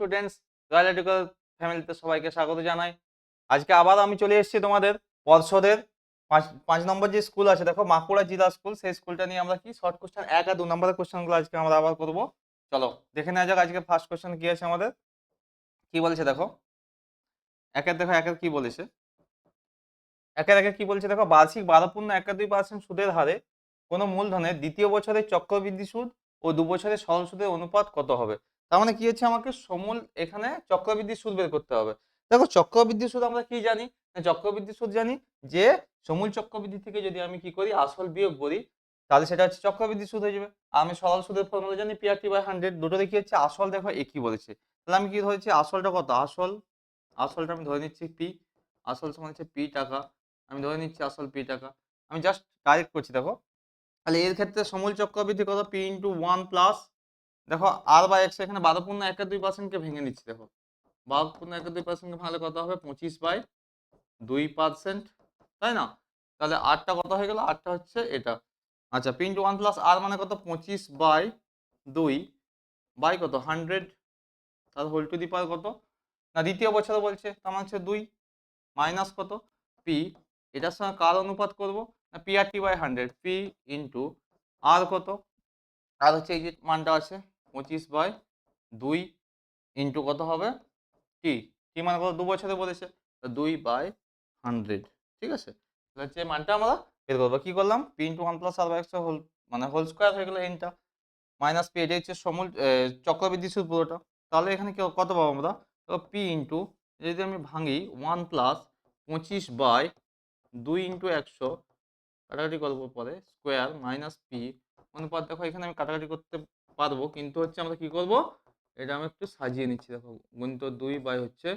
Students, royal education ফ্যামিলিতে সবাইকে স্বাগত জানাই। আজকে আবার আমি চলে এসেছি তোমাদের পর্ষদের 5 নম্বর যে স্কুল আছে, দেখো বাঁকুড়া জেলা স্কুল, সেই স্কুলটা নিয়ে আমরা কি শর্ট কোশ্চেন 1 আর 2 নম্বরের কোশ্চেনগুলো আজকে আমরা আবার করব। চলো দেখে নেওয়া যাক আজকে ফার্স্ট কোশ্চেন কি আছে আমাদের। কি বলেছে দেখো, একের কি বলেছে, একের কি বলছে দেখো, বার্ষিক 12.12% সুদের হারে কোনো মূলধনের দ্বিতীয় বছরের চক্রবৃদ্ধি সুদ ও 2 বছরের সরল সুদের অনুপাত কত হবে। তার মানে কি হচ্ছে, আমাকে সমূল এখানে চক্রবৃদ্ধি সুদ বের করতে হবে। দেখো চক্রবৃদ্ধি সুদ আমরা কি জানি, চক্রবৃদ্ধি সুদ জানি যে সমূল চক্রবৃদ্ধি থেকে যদি আমি কি করি আসল বিয়োগ করি তাহলে সেটা হচ্ছে চক্রবৃদ্ধি সুদ হয়ে যাবে। আর আমি সরল সুদের ফর্মুলা জানি PRT/100, দুটোতে কি হচ্ছে আসল দেখো একই বলেছে, তাহলে আমি কি ধরেছি আসলটা কত, আসলটা আমি ধরে নিচ্ছি পি, আসল সমান হচ্ছে পি টাকা, আমি ধরে নিচ্ছি আসল পি টাকা, আমি জাস্ট ডাইরেক্ট করছি দেখো। তাহলে এর ক্ষেত্রে সমূল চক্রবৃদ্ধি কত, পি ইন্টু 1 প্লাস দেখো আর বাই এক্স, এখানে 12.12%কে ভেঙে নিচ্ছি দেখো, 12.12%কে ভাঙলে কত হবে 25/2%, তাই না? তাহলে আরটা কত হয়ে গেল, আরটা হচ্ছে এটা। আচ্ছা পি ইন্টু 1 প্লাস আর মানে কত 25/2 বাই কত 100, তাহলে হোল টু দি পাওয়ার কত না দ্বিতীয় বছরে বলছে, তার মানে হচ্ছে 2 মাইনাস কত পি, এটার সঙ্গে কার অনুপাত করব না PRT/100, পি ইন্টু আর কত, আর হচ্ছে এই যে মানটা আছে 25/2 ইন্টু কত হবে কি, কি মানে কত 2 বছরে বলেছে 2/100, ঠিক আছে। তাহলে হচ্ছে মানটা আমরা বের করবো, কি করলাম p into 1 plus r by x whole মানে হোল স্কোয়ার হয়ে গেল এনটা, মাইনাস পি, এটা হচ্ছে সমূল চক্রবৃদ্ধি সুদ পুরোটা। তাহলে এখানে কত পাবো আমরা, তো পি ইন্টু যদি আমি ভাঙি 1 প্লাস 25/2 ইন্টু 100 কাটাকাটি করবো পরে স্কোয়ার মাইনাস পি অনুপাত, দেখো এখানে আমি কাটাকাটি করতে পারবো কিন্তু হচ্ছে আমরা কি করব, এটা আমি একটু সাজিয়ে নিচ্ছি দেখো, গুণিত 2 বাই হচ্ছে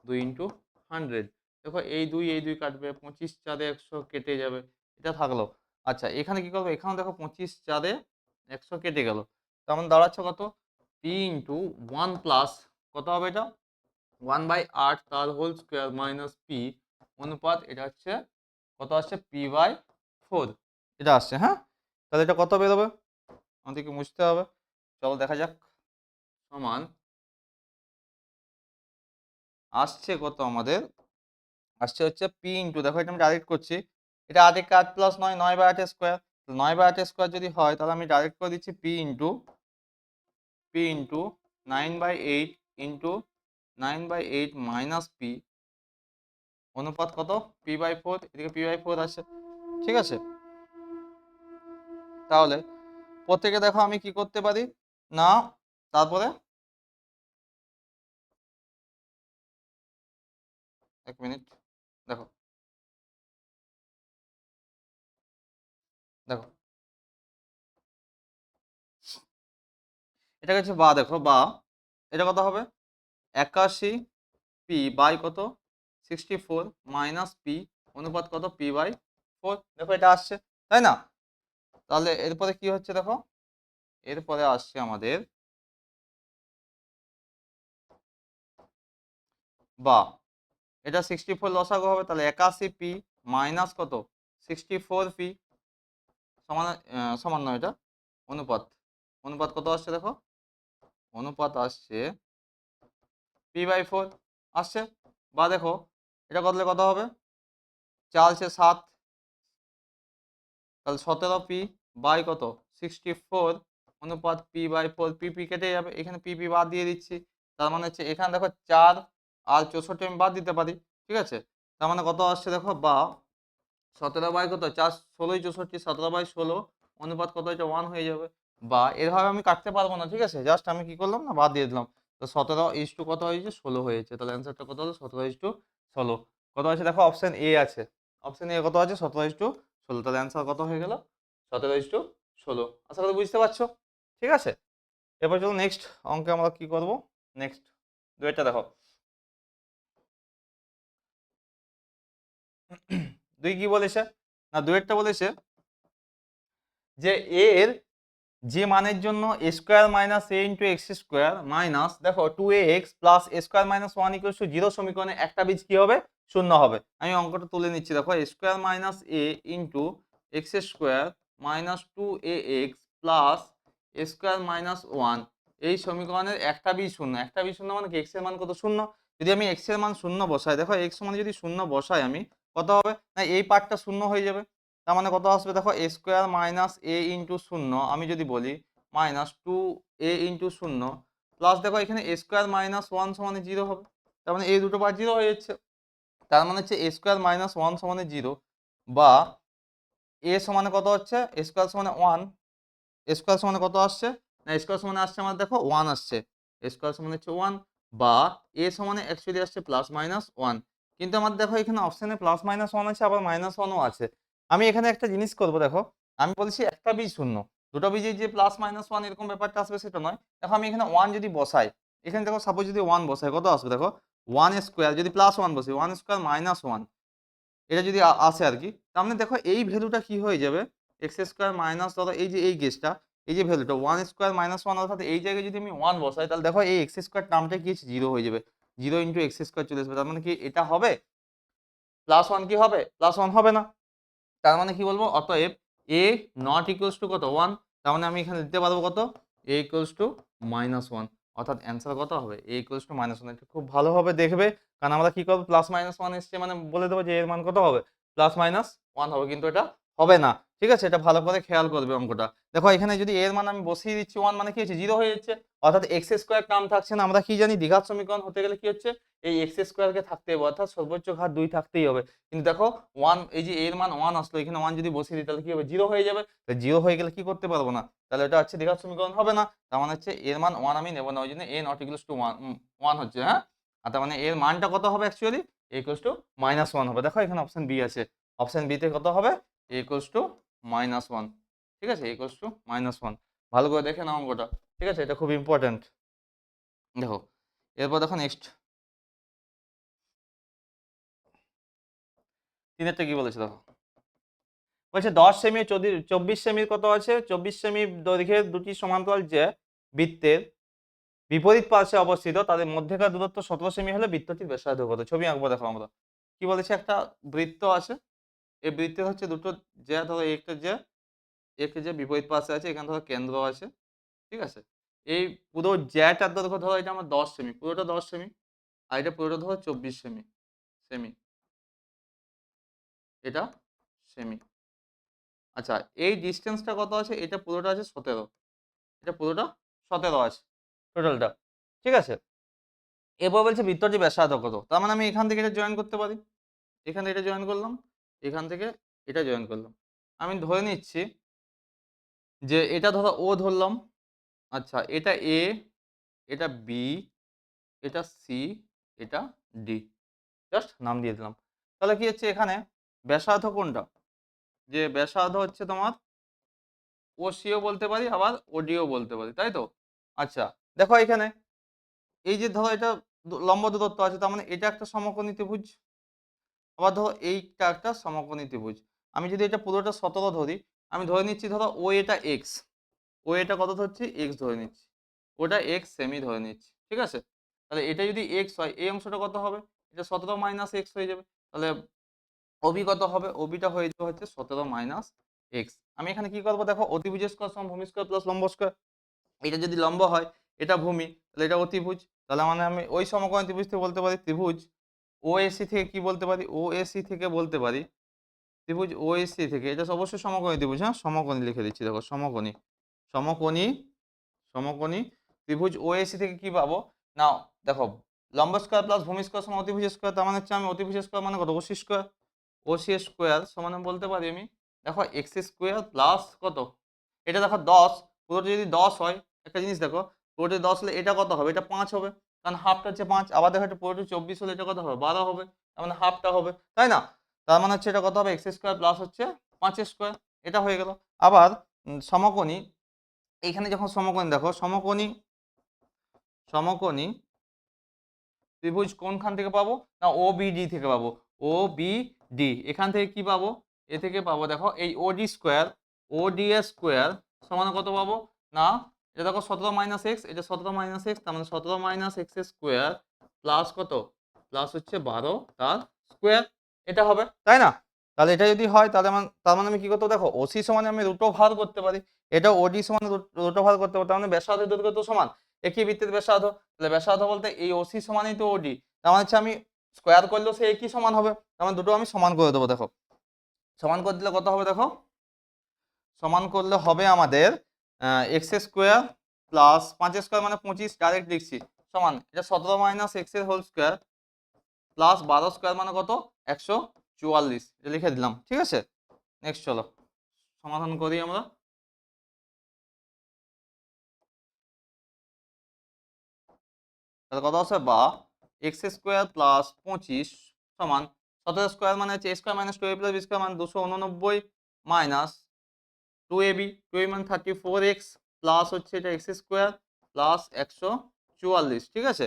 2 ইন্টু 100, দেখো এই দুই কাটবে, 25/4 100 কেটে যাবে, এটা থাকলো। আচ্ছা এখানে কি করবো, এখানে দেখো 25/4 100 কেটে গেল, তেমন দাঁড়াচ্ছে কত পি ইন্টু 1 প্লাস কত হবে এটা 1/8 তার হোল স্কোয়ার মাইনাস পি অনুপাত, এটা হচ্ছে কত আসছে P/4 এটা আসছে। হ্যাঁ, তাহলে এটা কত বেরোবে আমাদেরকে মুছতে হবে, চলো দেখা যাক। সমান আসছে কত আমাদের, আসছে হচ্ছে পি ইন্টু দেখো এটা আমি ডাইরেক্ট করছি, এটা 8 প্লাস 9, 9/8 স্কোয়ার, 9/8 স্কোয়ার যদি হয় তাহলে আমি ডাইরেক্ট করে দিচ্ছি P into 9/8 into 9/8 minus P অনুপাত কত P/4, এদিকে P/4 আছে, ঠিক আছে। তাহলে প্রত্যেকে দেখো আমি কি করতে পারি না, তারপরে এক মিনিট দেখো, দেখো এটা হচ্ছে বা, দেখো বা এটা কত হবে 81 পি বাই কত 64 মাইনাস পি অনুপাত কত P/4, দেখো এটা আসছে তাই না। তাহলে এরপরে কি হচ্ছে দেখো, এরপরে আসছে আমাদের বা, এটা 64 লসাগু হবে, তাহলে 81 পি মাইনাস কত 64 পি সমান সমান নয়, এটা অনুপাত, অনুপাত কত আসছে দেখো, অনুপাত আসছে P/4 আসছে। বা দেখো এটা করলে কত হবে 4 7, তাহলে 17 পি বাই কত 64 অনুপাত P/4, পি কেটে যাবে, এখানে পি বাদ দিয়ে দিচ্ছি, তার মানে হচ্ছে এখানে দেখো 4 আর 64 আমি বাদ দিতে পারি, ঠিক আছে। তার মানে কত আসছে দেখো, বা 17 বাই কত 4 16 64, 17/16 অনুপাত কত হচ্ছে 1 হয়ে যাবে। বা এভাবে আমি কাটতে পারবো না, ঠিক আছে, জাস্ট আমি কি করলাম না বাদ দিয়ে দিলাম, তো 17 কত হয়েছে 16 হয়েছে, তাহলে অ্যান্সারটা কত হলো 17:16 কত আছে দেখো, অপশন এ আছে, অপশন এ কত আছে 17:16, তাহলে অ্যান্সার কত হয়ে গেল 17:16। আশা করি বুঝতে পারছো, ঠিক আছে। এবার চলো নেক্সট অঙ্কে আমরা কি করব, নেক্সট দুইটা দেখো, দুই কি বলেছে না, দুইটা বলেছে যে এর যে মানের জন্য a square minus a into x square minus দেখো 2ax plus a square minus 1 equal to 0 সমীকরণে একটা বীজ কি হবে শূন্য হবে। আমি অঙ্কটা তুলে নিচ্ছি দেখো, a square minus a into x square minus 2ax plus a square minus 1 এই সমীকরণের একটা বি শূন্য, একটা বি শূন্য মানে কি এক্স এর মান কত শূন্য। যদি আমি এক্স এর মান শূন্য বসাই, দেখো এক্স মানে যদি শূন্য বসাই আমি, কত হবে না এই পার্টটা শূন্য হয়ে যাবে। তার মানে কত আসবে দেখো a square minus A into শূন্য, আমি যদি বলি মাইনাস টু এ ইন্টু শূন্য প্লাস দেখো এখানে এ স্কোয়ার মাইনাস ওয়ান সমানে জিরো হবে। তার মানে এই দুটো পার্ট জিরো হয়ে যাচ্ছে। তার মানে হচ্ছে এ স্কোয়ার মাইনাস ওয়ান সমানে জিরো, বা এ সমানে কত হচ্ছে এ স্কোয়ার সমানে ওয়ান। স্কোয়ার সমানে কত আসছে না স্কোয়ার সমানে আসছে আমার দেখো ওয়ান আসছে, স্কোয়ার সমানে হচ্ছে ওয়ান, বা এ সমানে অ্যাকচুয়ালি আসছে প্লাস মাইনাস ওয়ান। কিন্তু আমার দেখো এখানে অপশানে প্লাস মাইনাস ওয়ান আছে, আবার মাইনাস ওয়ানও আছে। আমি এখানে একটা জিনিস করবো, দেখো আমি বলছি একটা বীজ শূন্য, দুটো বীজে যে প্লাস মাইনাস ওয়ান এরকম ব্যাপারটা আসবে সেটা নয়। দেখো আমি এখানে ওয়ান যদি বসাই, এখানে দেখো সাপোজ যদি ওয়ান বসাই কত আসবে দেখো ওয়ান স্কোয়ার, যদি প্লাস ওয়ান বসে ওয়ান স্কোয়ার মাইনাস ওয়ান, এটা যদি আসে আর কি, তার মানে দেখো এই ভ্যালুটা কি হয়ে যাবে এক্স স্কোয়ার মাইনাস ধরো এই যে এই গেজটা, এই যে ভ্যালুটা ওয়ান স্কোয়ার মাইনাস ওয়ান, অর্থাৎ এই জায়গায় যদি আমি ওয়ান বসাই তাহলে দেখো এই এক্স স্কোয়ার টার্মটা কি জিরো হয়ে যাবে, জিরো ইন্টু এক্স স্কোয়ার চলে আসবে। তার মানে কি এটা হবে প্লাস ওয়ান, কি হবে প্লাস ওয়ান হবে না। তার মানে কি বলবো অতএব এ নট ইকুয়ালস টু কত ওয়ান। তার মানে আমি এখানে দিতে পারবো কত এ ইকুয়ালস টু মাইনাস ওয়ান, অর্থাৎ অ্যান্সার কত হবে a equals to minus one. এটা খুব ভালোভাবে দেখবে, কারণ আমরা কি করবো প্লাস মাইনাস ওয়ান এসছে মানে বলে দেবো যে এর মান কত হবে প্লাস মাইনাস ওয়ান হবে, কিন্তু এটা হবে না। ঠিক আছে, এটা ভালো করে খেয়াল করবে অঙ্কটা। দেখো এখানে যদি এর মান আমি বসিয়ে দিচ্ছি ওয়ান, মানে কি হচ্ছে জিরো হয়ে যাচ্ছে, অর্থাৎ এক্স স্কোয়ার টার্ম থাকছে না। আমরা কি জানি দ্বিঘাত সমীকরণ হতে গেলে কি হচ্ছে এই এক্স স্কোয়ারকে থাকতে হবে, অর্থাৎ সর্বোচ্চ ঘাত দুই থাকতেই হবে। কিন্তু দেখো ওয়ান, এই যে এর মান ওয়ান আসলো, এখানে ওয়ান যদি বসিয়ে দিই তাহলে কি হবে জিরো হয়ে যাবে। জিরো হয়ে গেলে কি করতে পারবো না, তাহলে এটা হচ্ছে দ্বিঘাত সমীকরণ হবে না। তার মানে হচ্ছে এর মান ওয়ান আমি নেবো না, ওই জন্য a not equals to one, one হচ্ছে হ্যাঁ। আর তার মানে এর মানটা কত হবে actually a equals to minus one হবে। দেখো এখানে অপশন বি আছে, অপশন বি তে কত হবে a equals to minus one. ঠিক আছে, a equals to minus one. ভালো করে দেখে নাও অঙ্কটা, ঠিক আছে, এটা খুব ইম্পর্টেন্ট। দেখো এরপর দেখো নেক্সট তিনেরটা কি বলেছে দেখো, বলছে 10 সেমি 24 সেমির কত আছে 24 সেমি দৈর্ঘ্যের দুটি সমান্তরাল যে বৃত্তের বিপরীত পার্শ্বে অবস্থিত তাদের মধ্যেকার দূরত্ব 17 সেমি হলে বৃত্তটির ব্যাসার্ধ কত। ছবি আঁকবো দেখো আমরা, কি বলেছে একটা বৃত্ত আছে, এই বৃত্তের হচ্ছে দুটো যে ধরো একটা যে বিপরীত পার্শ্বে আছে, এখানে ধরো কেন্দ্র আছে। ঠিক আছে, এই পুরো জ্যাটার দৈর্ঘ্য ধরো এটা আমার 10 সেমি, পুরোটা 10 সেমি, আর এটা পুরোটা ধরো 24 সেমি, সেমি এটা সেমি। আচ্ছা এই ডিস্টেন্সটা কত আছে, এটা পুরোটা আছে 17, এটা পুরোটা 17 আছে টোটালটা। ঠিক আছে, এরপর বলছে বৃত্তটি ব্যাসার্ধ কত। তার মানে আমি এখান থেকে এটা জয়েন করতে পারি, এখান থেকে এটা জয়েন করলাম, এখান থেকে এটা জয়েন করলাম। আমি ধরে নিচ্ছি যে এটা ধরো ও ধরলাম, আচ্ছা এটা এ, এটা বি, এটা সি, এটা ডি, জাস্ট নাম দিয়ে দিলাম। তাহলে কি হচ্ছে এখানে ব্যাসার্ধ কোনটা, যে ব্যাসার্ধ হচ্ছে তোমার ও সিও বলতে পারি আবার ওডিও বলতে পারি, তাই তো। আচ্ছা দেখো এখানে এই যে ধরো এটা লম্ব দূরত্ব আছে, তার মানে এটা একটা সমকোণী ত্রিভুজ, আবার ধরো এইটা একটা সমকোণী ত্রিভুজ। আমি যদি এটা পুরোটা 17 ধরি, আমি ধরে নিচ্ছি ধরো ও এটা এক্স, ও এটা কত ধরছি এক্স ধরে নিচ্ছি, ওটা এক্স সেমি ধরে নিচ্ছি। ঠিক আছে, তাহলে এটা যদি এক্স হয় এই অংশটা কত হবে, এটা 17 মাইনাস এক্স হয়ে যাবে। তাহলে ওবি কত হবে, ওবিটা হয়ে যাবে হচ্ছে 17 মাইনাস এক্স। আমি এখানে কি করবো দেখো অতিভুজ স্কোয়ার সমান ভূমি স্কোয়ার প্লাস লম্ব স্কোয়ার, এটা যদি লম্ব হয় এটা ভূমি, তাহলে এটা অতিভুজ। তাহলে মানে আমি ওই সমকোণী ত্রিভুজ থেকে বলতে পারি ত্রিভুজ ওএসি থেকে কি বলতে পারি, ওএসি থেকে বলতে পারি ত্রিভুজ ওএসি থেকে, এটা অবশ্যই সমকোণী ত্রিভুজ, হ্যাঁ সমকোণী লিখে দিচ্ছি দেখো সমকোণী, সমকোণী সমকোণী ত্রিভুজ ওএসি থেকে কি পাবো না, দেখো লম্ব স্কোয়ার প্লাস ভূমি স্কোয়ার সমান অতিভুজ স্কোয়ার। তার মানে হচ্ছে আমি অতিভুজ স্কোয়ার মানে কত ওসি স্কোয়ার, ওসি স্কোয়ার সমান বলতে পারি আমি দেখো এক্স স্কোয়ার প্লাস কত, এটা দেখো 10, পুরোটা যদি 10 হয়, একটা জিনিস দেখো পুরোটা 10 হলে এটা কত হবে, এটা 5 হবে, কারণ হাফটা হচ্ছে 5। আবার দেখো এটা পুরোটা 24 হলে এটা কত হবে 12 হবে, তার মানে হাফটা হবে, তাই না। তার মানে হচ্ছে এটা কত হবে এক্স স্কোয়ার প্লাস হচ্ছে 5 স্কোয়ার, এটা হয়ে গেল। আবার সমকোণী, এইখানে যখন সমকোণী দেখো সমকোণী সমকোণী ত্রিভুজ কোনখান থেকে পাবো না ও বিডি থেকে পাবো, ও বিডি এখান থেকে কি পাবো, এ থেকে পাবো দেখো এই ওডি স্কোয়ার, ওডি স্কোয়ার সমান কত পাবো না, এটা দেখো 17 মাইনাস এক্স, এটা 17 মাইনাস এক্স, তার মানে 17 মাইনাস এক্স স্কোয়ার প্লাস কত প্লাস হচ্ছে 12 তার স্কোয়ার, এটা হবে তাই না। তাহলে এটা যদি হয় তাহলে তার মানে আমি কি করতে দেখো ওসি সমান আমি রুট ভার করতে পারি, এটা ওডি সমান রুট ভার করতে পারি, তার মানে ব্যাসার্ধের দৈর্ঘ্য তো সমান। একই বৃত্তের ব্যাসার্ধ, তাহলে ব্যাসার্ধ বলতে এই ওসি সমানই তো ওডি, তার মানে হচ্ছে আমি স্কোয়ার করলেও সে একই সমান হবে, তার মানে দুটো আমি সমান করে দেবো। দেখো সমান করে দিলে কত হবে, দেখো সমান করলে হবে আমাদের এক্স স্কোয়ার প্লাস 5 স্কোয়ার মানে 25, ডাইরেক্ট লিখছি সমান এটা 17 মাইনাস এক্স এর হোল স্কোয়ার প্লাস 12 স্কোয়ার মানে কত 144, এটা লিখে দিলাম। ঠিক আছে, নেক্সট চলো সমাধান করি আমরা। তাহলে কত আছে, বা এক্স স্কোয়ার প্লাস 25 সমান 17 স্কোয়ার মানে হচ্ছে a square minus 2a plus b square মানে 289 মাইনাস 2ab, 2a মানে 34x প্লাস হচ্ছে এটা এক্স স্কোয়ার প্লাস 144। ঠিক আছে,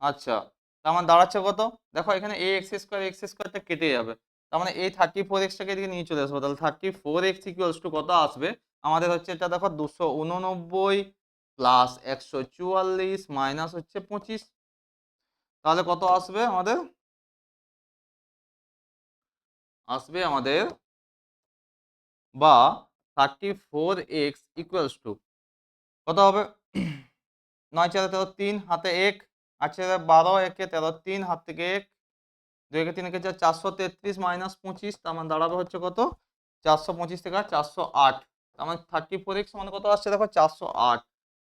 আচ্ছা তার মানে দাঁড়াচ্ছে কত, দেখো এখানে এ এক্স স্কোয়ারটা কেটে যাবে, তার মানে এই 34x-টাকে এদিকে নিয়ে চলে আসবো, তাহলে 34x ইকুয়ালস টু কত আসবে আমাদের হচ্ছে এটা দেখো 289 প্লাস 144 মাইনাস হচ্ছে 25, তাহলে কত আসবে আমাদের, আসবে আমাদের বা 34x ইকুয়ালস টু কত হবে 9 4 13 3 হাতে 1 8 4 12 1 13 3 হাত থেকে 1 2 1 3 4 433 মাইনাস 25, তার মানে দাঁড়াবে হচ্ছে কত 425 থেকে 408, তার মানে 34x সমান কত আসছে দেখো 408,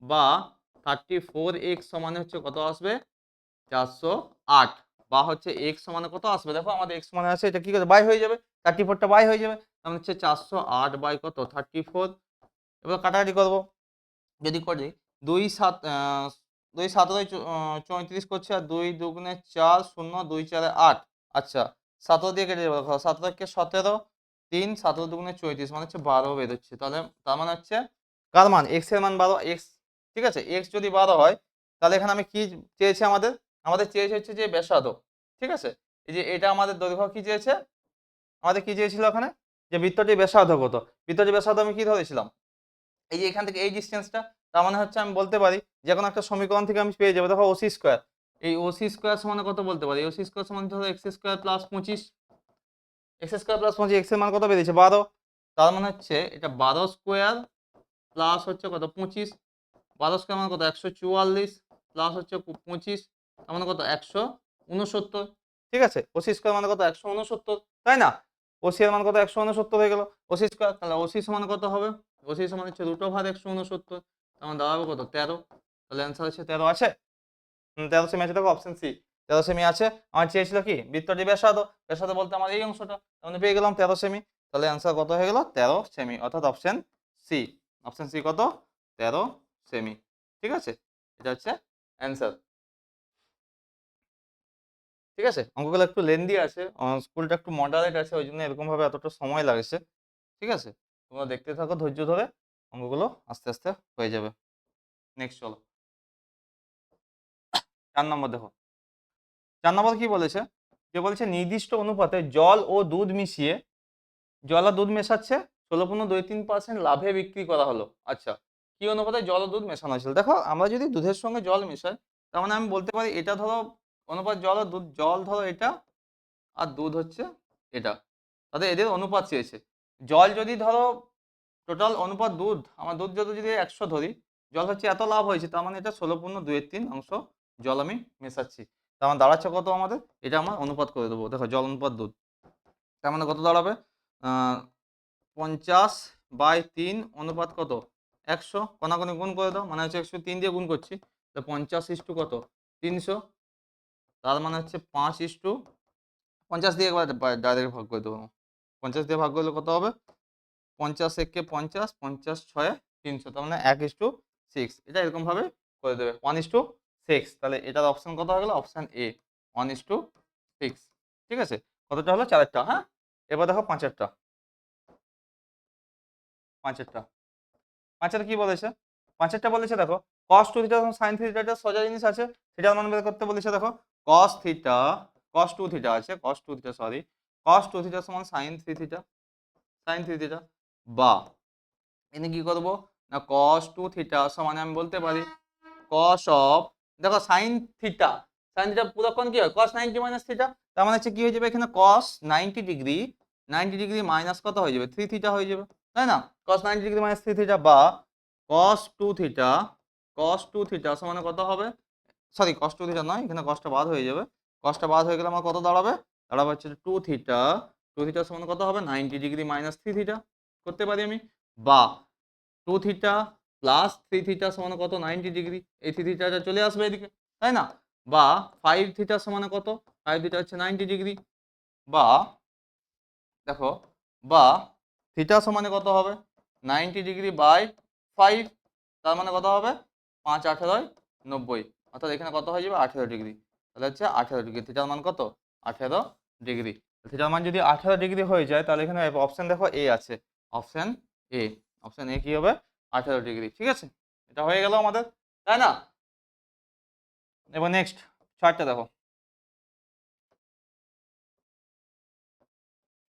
বা 34x সমান হচ্ছে কত আসবে 408, বা হচ্ছে x সমান কত আসবে দেখো আমাদের x সমান আছে এটা কি করে বাই হয়ে যাবে, 34টা বাই হয়ে যাবে, তার মানে হচ্ছে 408 বাই কত 34। এবার কাটাকাটি করবো, যদি করি 2 7 2 7 34 করছে আর 2 দুগুণে 4 0 2 4 8, আচ্ছা 17 দিয়ে কেটে যাবে, 17 কে 17 3 17 দুগুণে 34 মানে হচ্ছে 12 বেরোচ্ছে, তাহলে তার মানে হচ্ছে কার মান x এর মান 12 x। ঠিক আছে, x যদি 12 হয় তাহলে এখানে আমি কি চেয়েছি, আমাদের চেয়েছে হচ্ছে যে ব্যাসার্ধ। ঠিক আছে, এই যে এটা আমাদের দৈর্ঘ্য কি চেয়েছে, আমাদের কি চেয়েছিল ওখানে যে বৃত্তটির ব্যাসার্ধ কত, বৃত্তটির ব্যাসার্ধ আমি কি ধরেছিলাম এই যে এখান থেকে এই ডিসটেন্সটা, তার মানে হচ্ছে আমি বলতে পারি যে কোনো একটা সমীকরণ থেকে আমি পেয়ে যাবো, দেখো ওসি স্কোয়ার, এই ওসি স্কোয়ার সমান কত বলতে পারি, ওসি স্কোয়ার সমান ধরো x square plus 25, x square plus 25 x এর মান কত বেরিয়েছে 12, তার মানে হচ্ছে এটা 12 স্কোয়ার প্লাস হচ্ছে কত 25, 12 স্কোয়ার মানে কত 144 প্লাস হচ্ছে 25, তার মানে কত 169। ঠিক আছে, ওসি স্কোয়ার মানে কত 169, তাই না, ওসি এর মান কত 169 হয়ে গেল, ওসি স্কোয়ার, তাহলে ওসি সমান কত হবে, ওসি সমান হচ্ছে রুট ওভার 169, তখন দাঁড়াবে কত 13, তাহলে অ্যান্সার হচ্ছে 13 আছে। 13 সেমি আছে, দেখো অপশন সি 13 সেমি আছে। আমার চেয়েছিল কি বৃত্তটি ব্যাসার্ধ, ব্যাসার্ধ বলতে আমার এই অংশটা, তাহলে পেয়ে গেলাম 13 সেমি, তাহলে অ্যান্সার কত হয়ে গেল 13 সেমি, অর্থাৎ অপশন সি, অপশন সি কত 13 সেমি। ঠিক আছে, এটা হচ্ছে অ্যান্সার। ঠিক আছে, অঙ্কগুলো একটু লেন্দি আছে, স্কুলটা একটু মডারেট আছে, ওই জন্য এরকম ভাবে এতটা সময় লাগছে। ঠিক আছে, তোমরা দেখতে থাকো ধৈর্য ধরে, অঙ্কগুলো আস্তে আস্তে হয়ে যাবে। নেক্সট চলো 4 নম্বর দেখো, 4 নম্বর কি বলেছে, যে বলেছে নির্দিষ্ট অনুপাতে জল ও দুধ মিশিয়ে, জল আর দুধ মেশাচ্ছে 16.23% লাভে বিক্রি করা হলো। আচ্ছা, কি অনুপাতে জল ও দুধ মেশানো হয়েছিল, দেখো আমরা যদি দুধের সঙ্গে জল মেশাই তার মানে আমি বলতে পারি এটা ধরো অনুপাত জল আর দুধ, জল ধরো এটা আর দুধ হচ্ছে এটা, তাদের এদের অনুপাত চেয়েছে। জল যদি ধরো টোটাল অনুপাত দুধ, আমার দুধ যদি 100 ধরি, জল হচ্ছে এত লাভ হয়েছে, তার মানে এটা 16.23 অংশ জল আমি মেশাচ্ছি, তার মানে দাঁড়াচ্ছে কত আমাদের, এটা আমার অনুপাত করে দেবো, দেখো জল অনুপাত দুধ, তার মানে কত দাঁড়াবে 50/3 অনুপাত কত 100, কোনাকুনি গুণ করে দাও, মানে হচ্ছে 103 দিয়ে গুণ করছি, তো 50 কত 300, তার মানে হচ্ছে 5:50 দিয়ে একবার ডাইরেক্ট ভাগ করে দেবো, 50 দিয়ে ভাগ করলে কত হবে 50 একে 50, 50 6 300, তার মানে 1:6, এটা এরকম ভাবে করে দেবে 1:6, তাহলে এটার অপশন কত হয়ে গেল, অপশন এ 1:6। ঠিক আছে, কতটা হলো 4টা। হ্যাঁ, এবার দেখো 5টা, 5টা কি বলেছে, 5টা বলেছে দেখো cos 2 থিটা এবং sin থিটা, একটা সোজা জিনিস আছে, সেটার মান বের করতে বলেছে। দেখো cos থিটা, cos 2 থিটা আছে, cos 2 theta sorry, cos 2 theta সমান sin 3 থিটা, sin 3 থিটা, বা এনে কি করব না cos 2 থিটা সমান আমি বলতে পারি cos অফ, দেখো sin থিটা, sin থিটা পুরোক্ষণ কি হয় cos 90 মাইনাস থিটা, তার মানে হচ্ছে কি হয়ে যাবে এখানে cos 90 ডিগ্রি, 90 ডিগ্রি মাইনাস কত হয়ে যাবে 3 থিটা হয়ে যাবে, তাই না, cos 90 ডিগ্রি মাইনাস 3 থিটা, বা cos 2 থিটা cos 2 থিটা সমান কত হবে, সরি cos 2 থিটা নয়, এখানে cosটা বাদ হয়ে যাবে, cosটা বাদ হয়ে গেলে আমার কত দাঁড়াবে, দাঁড়াবে হচ্ছে 2 থিটা, 2 থিটা সমান কত হবে 90 ডিগ্রি মাইনাস 3 থিটা করতে পারি আমি, বা 2 থিটা প্লাস 3 থিটা সমান কত 90 ডিগ্রি, এই 3 থিটাটা চলে আসবে এদিকে, তাই না, বা 5 থিটা সমান কত, 5 থিটা হচ্ছে 90 ডিগ্রি, বা দেখো, বা থিটা সমানে কত হবে 90 ডিগ্রি বাই 5, তার মানে কত হবে 5 18 90, অর্থাৎ এখানে কত হয়ে যাবে 18 ডিগ্রি, তাহলে হচ্ছে 18 ডিগ্রি, থিটার মান কত 18 ডিগ্রি। থিটার মান যদি 18 ডিগ্রি হয়ে যায় তাহলে এখানে অপশন দেখো এ আছে, অপশন এ, অপশন এ কি হবে 18 ডিগ্রি, ঠিক আছে, এটা হয়ে গেল আমাদের, তাই না। এবার নেক্সট চারটা দেখো,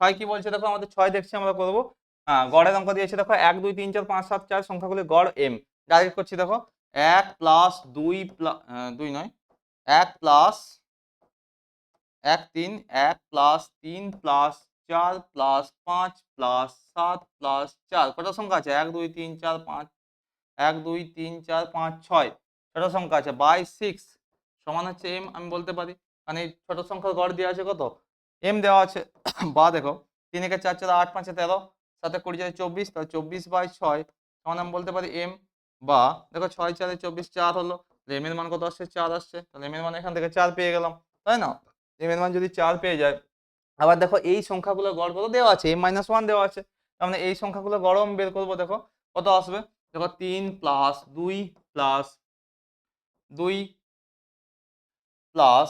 ছয় কি বলছে দেখো, আমাদের ছয় দেখছি আমরা করবো, হ্যাঁ গড়ের অঙ্ক দিয়েছে দেখো 1 2 3 4 5 7 4 সংখ্যাগুলি গড় এম, ডাইরেক্ট করছি দেখো 1 প্লাস 2 2 নয় 1 plus 1 3 1 plus 3 plus 4 plus 5 plus 7 plus 4, কটা সংখ্যা আছে 1 2 3 4 5, 1 2 3 4 5 6, ছোট সংখ্যা আছে বাই 6 সমান হচ্ছে এম, আমি বলতে পারি, মানে এই ছোট সংখ্যার গড় দেওয়া আছে কত এম দেওয়া আছে, বা দেখো 3 একে 4 4 8 5 13 7 20 24, তাহলে 24 বাই 6 সমান আমি বলতে পারি এম, বা দেখো 6 4 24 4 হলো, এম এর মান কত আসছে 4 আসছে, তাহলে এম এর মান এখান থেকে 4 পেয়ে গেলাম, তাই না, এম এর মান যদি 4 পেয়ে যায়, আবার দেখো এই সংখ্যাগুলোর গড় কত দেওয়া আছে m-1 দেওয়া আছে, তার মানে এই সংখ্যাগুলো গড় আমি বের করবো, দেখো কত আসবে, দেখো 3 plus 2 plus 2 plus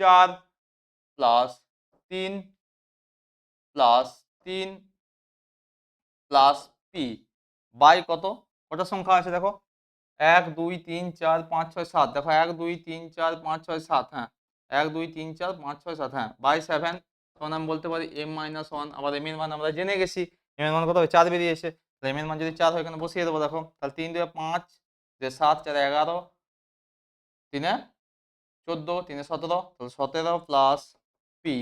4 plus 3 plus 3 plus p by কত, কটা সংখ্যা আছে দেখো 1 2 3 4 5 6 7, দেখো 1 2 3 4 5 6 7, হ্যাঁ 1 2 3 4 5 6 7, হ্যাঁ বাই 7 তখন আমি বলতে পারি m-1, আবার m এর মান আমরা জেনে গেছি, m এর মান কত হবে 4 বেরিয়েছে, তাহলে m এর মান যদি 4 হয় এখানে বসিয়ে দেবো, দেখো তাহলে 3 2 5 2 7 4 11 3 14 3 17, তাহলে 17 প্লাস পি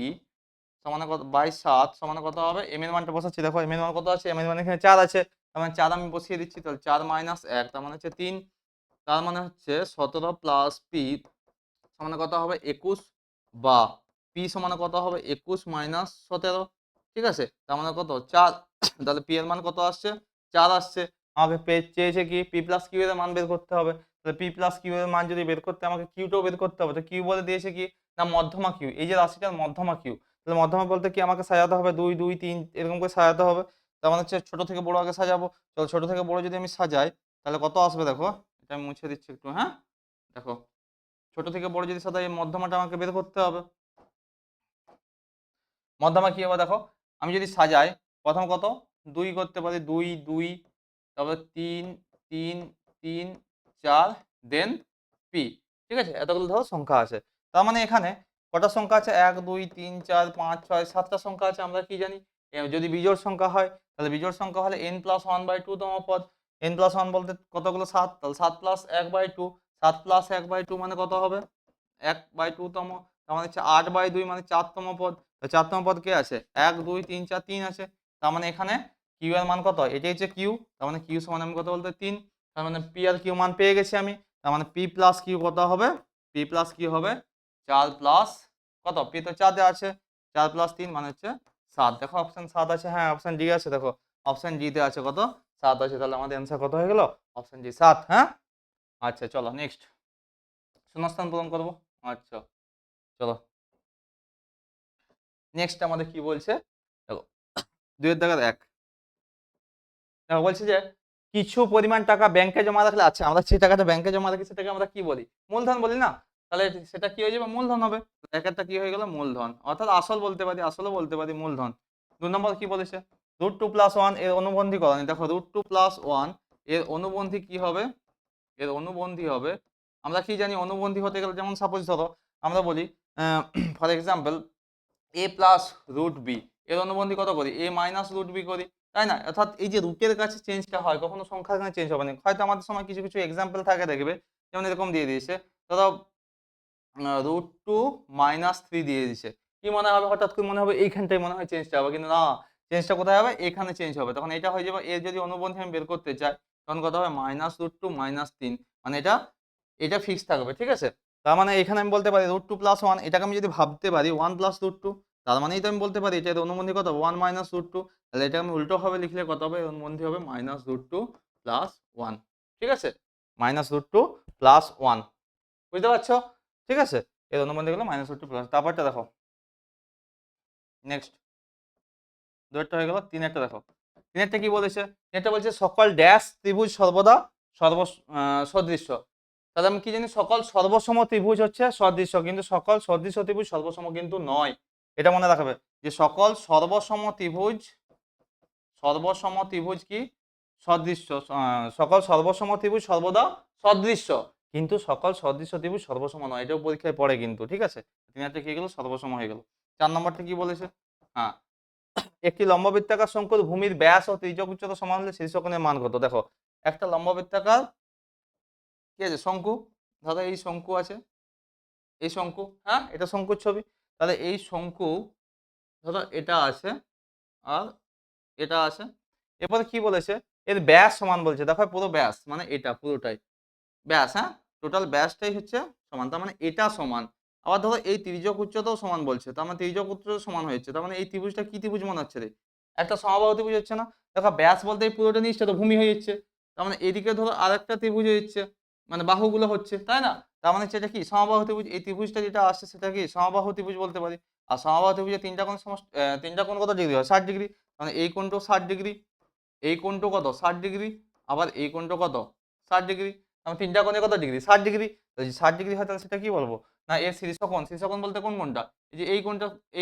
সমানে কত বাই 7 সমানে কত হবে, m এর মানটা বসাচ্ছি, দেখো m এর মান কত আছে, m এর মান এখানে 4 আছে, তার মানে 4 আমি বসিয়ে দিচ্ছি, তাহলে 4 মাইনাস 1 তার মানে হচ্ছে 3, তার মানে হচ্ছে 17 প্লাস পি সমানে কত হবে 21, বা পি সমানে কত হবে 21 মাইনাস 17, ঠিক আছে, তার মানে কত 4, তাহলে পি এর মান কত আসছে 4 আসছে, আমাকে চেয়েছে কি পি প্লাস কিউ এর মান বের করতে হবে, তাহলে পি প্লাস কিউ এর মান যদি বের করতে আমাকে কিউটাও বের করতে হবে, তো কিউ বলে দিয়েছে কি না মধ্যমা কিউ, এই যে রাশিটার মধ্যমা কিউ, তাহলে মধ্যমা বলতে কি আমাকে সাজাতে হবে 2 2 3 এরকম করে সাজাতে হবে, তার মানে হচ্ছে ছোট থেকে বড় আগে সাজাবো, তো ছোট থেকে বড় যদি আমি সাজাই তাহলে কত আসবে, দেখো এটা আমি মুছে দিচ্ছি একটু, হ্যাঁ দেখো ছোট থেকে বড় যদি সাজাই মধ্যমাটা আমাকে বের করতে হবে, মধ্যমা কি হবে দেখো, আমি যদি সাজাই প্রথম কত 2 করতে পারি 2 2, তারপরে 3 3 3 4 দেন পি, ঠিক আছে, এতগুলো ধরো সংখ্যা আছে, তার মানে এখানে কটা সংখ্যা আছে 1 2 3 4 5 6 7টা সংখ্যা আছে, আমরা কি জানি যদি বিজোড় সংখ্যা হয় তাহলে বিজোড় সংখ্যা হলে n+1/2 তম পদ, n+1 বলতে কতগুলো 7, তাহলে 7 + 1/2, 7 + 1/2 মানে কত হবে 1/2 তম, তার মানে হচ্ছে 8/2 মানে 4তম পদ, তো 4তম পদ কে আছে 1 2 3 4 3 আছে, তার মানে এখানে কিউ এর মান কত, এটাই হচ্ছে কিউ, তার মানে কিউ সমান আমি কত বলতে 3, তার মানে পি আর কিউ মান পেয়ে গেছি আমি, তার মানে পি প্লাস কিউ কত হবে, পি প্লাস কিউ হবে 4 প্লাস কত, পি তো 4 দেওয়া আছে 4 প্লাস 3 মানে হচ্ছে 7, দেখো অপশন 7 আছে, হ্যাঁ অপশন ডি আছে, দেখো অপশন ডি তে আছে কত 7 আছে, তাহলে আমাদের অ্যান্সার কত হয়ে গেল অপশন ডি 7, হ্যাঁ আচ্ছা চলো নেক্সট শূন্যস্থান পূরণ করবো, আচ্ছা চলো নেক্সট আমাদের কি বলছে দেখো 2 এর দাগের 1, দেখো বলছে যে কিছু পরিমাণ টাকা ব্যাংকে জমা রাখলে, আচ্ছা আমরা যে টাকাটা ব্যাংকে জমা রাখি সেটাকে আমরা কি বলি মূলধন বলি না, তাহলে সেটা কি হয়ে যাবে মূলধন হবে, একটা কি হয়ে গেল মূলধন, অর্থাৎ আসল বলতে পারি, আসলও বলতে পারি মূলধন। 2 নম্বর কি বলেছে √2+1 এর অনুবন্ধী করণী, দেখো √2+1 এর অনুবন্ধী কি হবে, এর অনুবন্ধী হবে, আমরা কি জানি অনুবন্ধী হতে গেলে যেমন সাপোজ ধরো আমরা বলি ফর এক্সাম্পল a+√b এর অনুবন্ধী কত করি a-√b করি, তাই না, অর্থাৎ এই যে রুটের কাছে চেঞ্জটা হয় কখনো সংখ্যার কাছে চেঞ্জ হবে না, হয়তো আমাদের সময় কিছু কিছু এক্সাম্পল থাকে দেখবে, যেমন এরকম দিয়ে দিয়েছে ধরো √2-3 দিয়ে দিয়েছে, কি মনে হবে হঠাৎ করে মনে হবে এইখানটাই মনে হয় চেঞ্জটা হবে, কিন্তু না চেঞ্জটা কোথায় হবে এখানে চেঞ্জ হবে, তখন এটা হয়ে যাবে এর যদি অনুবন্ধী আমি বের করতে চাই তখন কত হবে -√2 -3, মানে এটা এটা ফিক্স থাকবে, ঠিক আছে। তার মানে এখানে আমি বলতে পারি √2 + 1, এটাকে আমি যদি ভাবতে পারি 1 + √2, তার মানেই তো আমি বলতে পারি এটা অনুবন্ধী কত 1 - √2, তাহলে এটা আমি উল্টো ভাবে লিখলে কত হবে, অনুবন্ধী হবে -√2 + 1, ঠিক আছে, -√2 + 1, বুঝতে পারছো, ঠিক আছে। এর অনুবন্ধী হলো -√2 প্লাস, তারপরটা দেখো নেক্সট, দুইটা হয়ে গেল, তিনেরটা দেখো। তিনেরটা কি বলেছে, তিনেরটা বলছে সকল ড্যাশ ত্রিভুজ সর্বদা সদৃশ্য। তাহলে আমি কি জানি, সকল সর্বসম ত্রিভুজ হচ্ছে সদৃশ্য, কিন্তু সকল সদৃশ্য ত্রিভুজ সর্বসম কিন্তু নয়, এটা মনে রাখবে যে সকল সর্বসম ত্রিভুজ কি সদৃশ্য, সকল সর্বসম ত্রিভুজ সর্বদা সদৃশ্য, কিন্তু সকল সদৃশ্য ত্রিভুজ সর্বসম নয়, এটাও পরীক্ষায় পড়ে কিন্তু, ঠিক আছে। তিনটা কি গেল, সর্বসম হয়ে গেল। 4 নম্বরটা কি বলেছে, হ্যাঁ, একটি লম্ববৃত্তাকার শঙ্কুর ভূমির ব্যাস ও তির্যক উচ্চতা সমান হলে শীর্ষকোণের মান কত। দেখো একটা লম্ববৃত্তাকার কি আছে, শঙ্কু, ধরো এই শঙ্কু আছে, এই শঙ্কু, হ্যাঁ এটা শঙ্কুর ছবি, তাহলে এই শঙ্কু ধরো এটা আছে আর এটা আছে, এরপরে কি বলেছে এর ব্যাস সমান বলছে, দেখো পুরো ব্যাস মানে এটা পুরোটাই ব্যাস, হ্যাঁ টোটাল ব্যাসটাই হচ্ছে সমান, তার মানে এটা সমান। আবার ধরো এই তির্যক উচ্চতাও সমান বলছে, তার মানে তির্যক উচ্চতা সমান হয়েছে, তার মানে এই ত্রিভুজটা কি ত্রিভুজ মনে হচ্ছে রে, একটা সমবাহু ত্রিভুজ হচ্ছে না। দেখো ব্যাস বলতে এই পুরোটা নিচটা তো ভূমি হয়ে যাচ্ছে, তার মানে এদিকে ধরো আরেকটা ত্রিভুজ হয়ে যাচ্ছে, মানে বাহুগুলো হচ্ছে, তাই না, তার মানে সেটা কি সমবাহু ত্রিভুজ, এই ত্রিভুজটা যেটা আসছে সেটা কি সমবাহু ত্রিভুজ বলতে পারি। আর সমবাহু ত্রিভুজে তিনটা কোণ কত ডিগ্রি হয়, 60 ডিগ্রি, মানে এই কোণটাও 60 ডিগ্রি, এই কোণটা কত 60 ডিগ্রি, আবার এই কোণটা কত 60 ডিগ্রি, আমি তিনটা কোণে কত ডিগ্রি 60 ডিগ্রি, যদি 60 ডিগ্রি হয় তাহলে সেটা কি বলবো না এর শীর্ষকোণ, শীর্ষকোণ বলতে কোন কোণটা, এই যে এই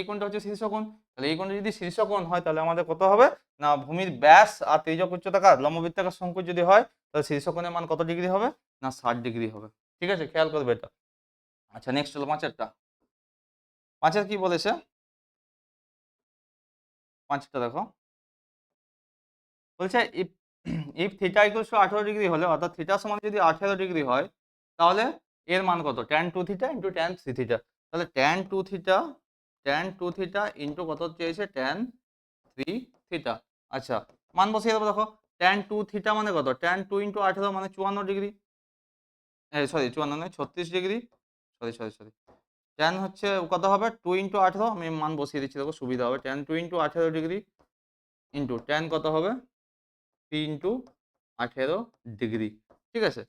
কোণটা হচ্ছে শীর্ষকোণ, তাহলে এই কোণটা যদি শীর্ষকোণ হয় তাহলে আমাদের কত হবে না ভূমির ব্যাস আর তির্যক উচ্চতা কার লম্ববৃত্তাকার শঙ্কুর যদি হয় তাহলে শীর্ষকোণের মান কত ডিগ্রি হবে না 60 ডিগ্রি হবে, ঠিক আছে, খেয়াল করবে এটা। আচ্ছা নেক্সট হলো পাঁচেরটা, পাঁচের কি বলেছে, পাঁচটা দেখো বলছে if theta equals to 18 degree হলে, অর্থাৎ থিটা সমান যদি 18 ডিগ্রি হয় তাহলে এর মান কত tan 2 theta into tan 3 theta, তাহলে tan 2 থিটা ইন্টু কত চেয়েছে tan 3 থিটা। আচ্ছা মান বসিয়ে দেবো, দেখো tan 2 থিটা মানে কত, tan 2 ইন্টু 18 মানে 54 ডিগ্রি, সরি 54 নয় 36 ডিগ্রি, সরি tan হচ্ছে কত হবে 2 ইন্টু 18, আমি মান বসিয়ে দিচ্ছি দেখো সুবিধা হবে, tan 2 into 18 degree into tan কত হবে 3 ইন্টু 18 ডিগ্রি, ঠিক আছে,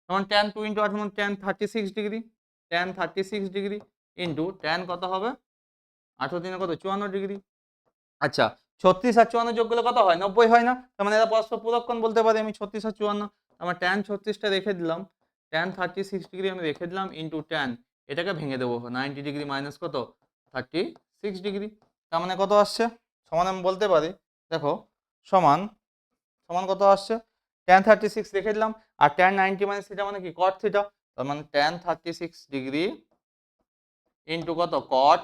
তখন tan 2 ইন্টু 18 মানে tan 36 degree, tan 36 degree into tan কত হবে 18 কত 54 ডিগ্রি। আচ্ছা 36 আর 54 যোগ করলে কত হয় 90 হয় না, তার মানে এরা পরস্পর পূরক কোণ বলতে পারি আমি 36 আর 54, আমার tan 36টা রেখে দিলাম, tan 36 ডিগ্রি আমি রেখে দিলাম ইন্টু tan, এটাকে ভেঙে দেবো 90 ডিগ্রি মাইনাস কত 36 ডিগ্রি, তার মানে কত আসছে সমান আমি বলতে পারি, দেখো সমান সমান কত আসছে tan 36 রেখে দিলাম, আর tan 90 মাইনাস থিটা মানে কি cot থিটা, তার মানে tan 36 ডিগ্রি ইন্টু কত cot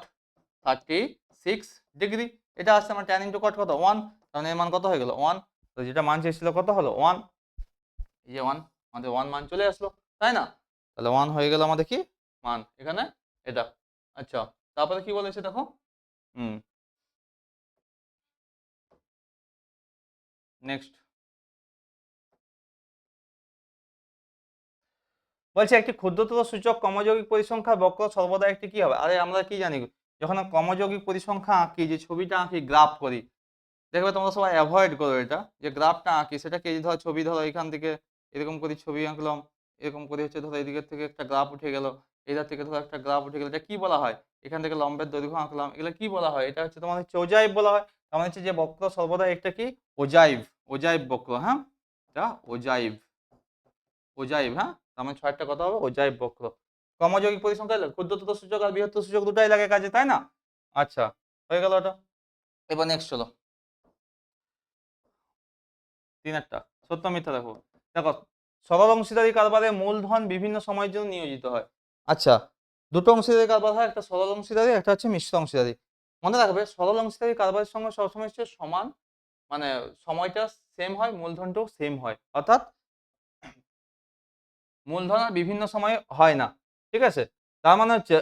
36 ডিগ্রি, এটা আসছে আমার tan ইন্টু cot কত 1, তার মানে এর মান কত হয়ে গেল 1, তো যেটা মান চেয়েছিল কত হলো 1, এই যে 1 আমাদের 1 মান চলে আসলো, তাই না, তাহলে 1 হয়ে গেল আমাদের কি মান এখানে এটা। আচ্ছা তারপরে কি বলেছে দেখো, নেক্সট বলছে একটি ক্ষুদ্রতর সূচক কমযৌগিক পরিসংখ্যার বক্র সর্বদা একটি কি হবে, আরে আমরা কি জানি যখন কমযৌগিক পরিসংখ্যা আঁকি, যে ছবিটা আঁকি গ্রাফ করি, দেখবে তোমরা সবাই অ্যাভয়েড করো এটা, যে গ্রাফটা আঁকি সেটা কি ধরো ছবি, ধরো এখান থেকে এরকম করে ছবি আঁকলাম, এরকম করে হচ্ছে ধরো এদিকের থেকে একটা গ্রাফ উঠে গেল, এধার থেকে ধরো একটা গ্রাফ উঠে গেল, এটা কি বলা হয়, এখান থেকে লম্বের দৈর্ঘ্য আঁকলাম, এগুলো কি বলা হয়, এটা হচ্ছে তোমার হচ্ছে ওজাইভ বলা হয়, তার মানে হচ্ছে যে বক্র সর্বদা একটা কি ওজাইভ, ওজাইভ বক্র, হ্যাঁ এটা ওজাইভ, ওজাইভ, হ্যাঁ তার মানে 6টা কথা হবে ওজাইভ বক্র, কমযৌগিক পরিসংখ্যা ক্ষুদ্রতর সূচক আর বৃহত্তর সূচক দুটাই লাগে কাজে, তাই না। আচ্ছা হয়ে গেল এটা, এবার নেক্সট চলো তিনেরটা সত্য মিথ্যা দেখো, দেখো সরল অংশীদারি কারবারে মূলধন বিভিন্ন সময়ের জন্য নিয়োজিত হয়। আচ্ছা দুটো অংশীদারি কারবার হয়, একটা সরল অংশীদারি একটা হচ্ছে মিশ্র অংশীদারি, মনে রাখবে সরল অংশীদারি কারবারের সঙ্গে সবসময় হচ্ছে সমান, মানে সময়টা সেম হয় মূলধনটাও সেম হয়, অর্থাৎ মূলধন আর বিভিন্ন সময়ে হয় না, ঠিক আছে, তার মানে হচ্ছে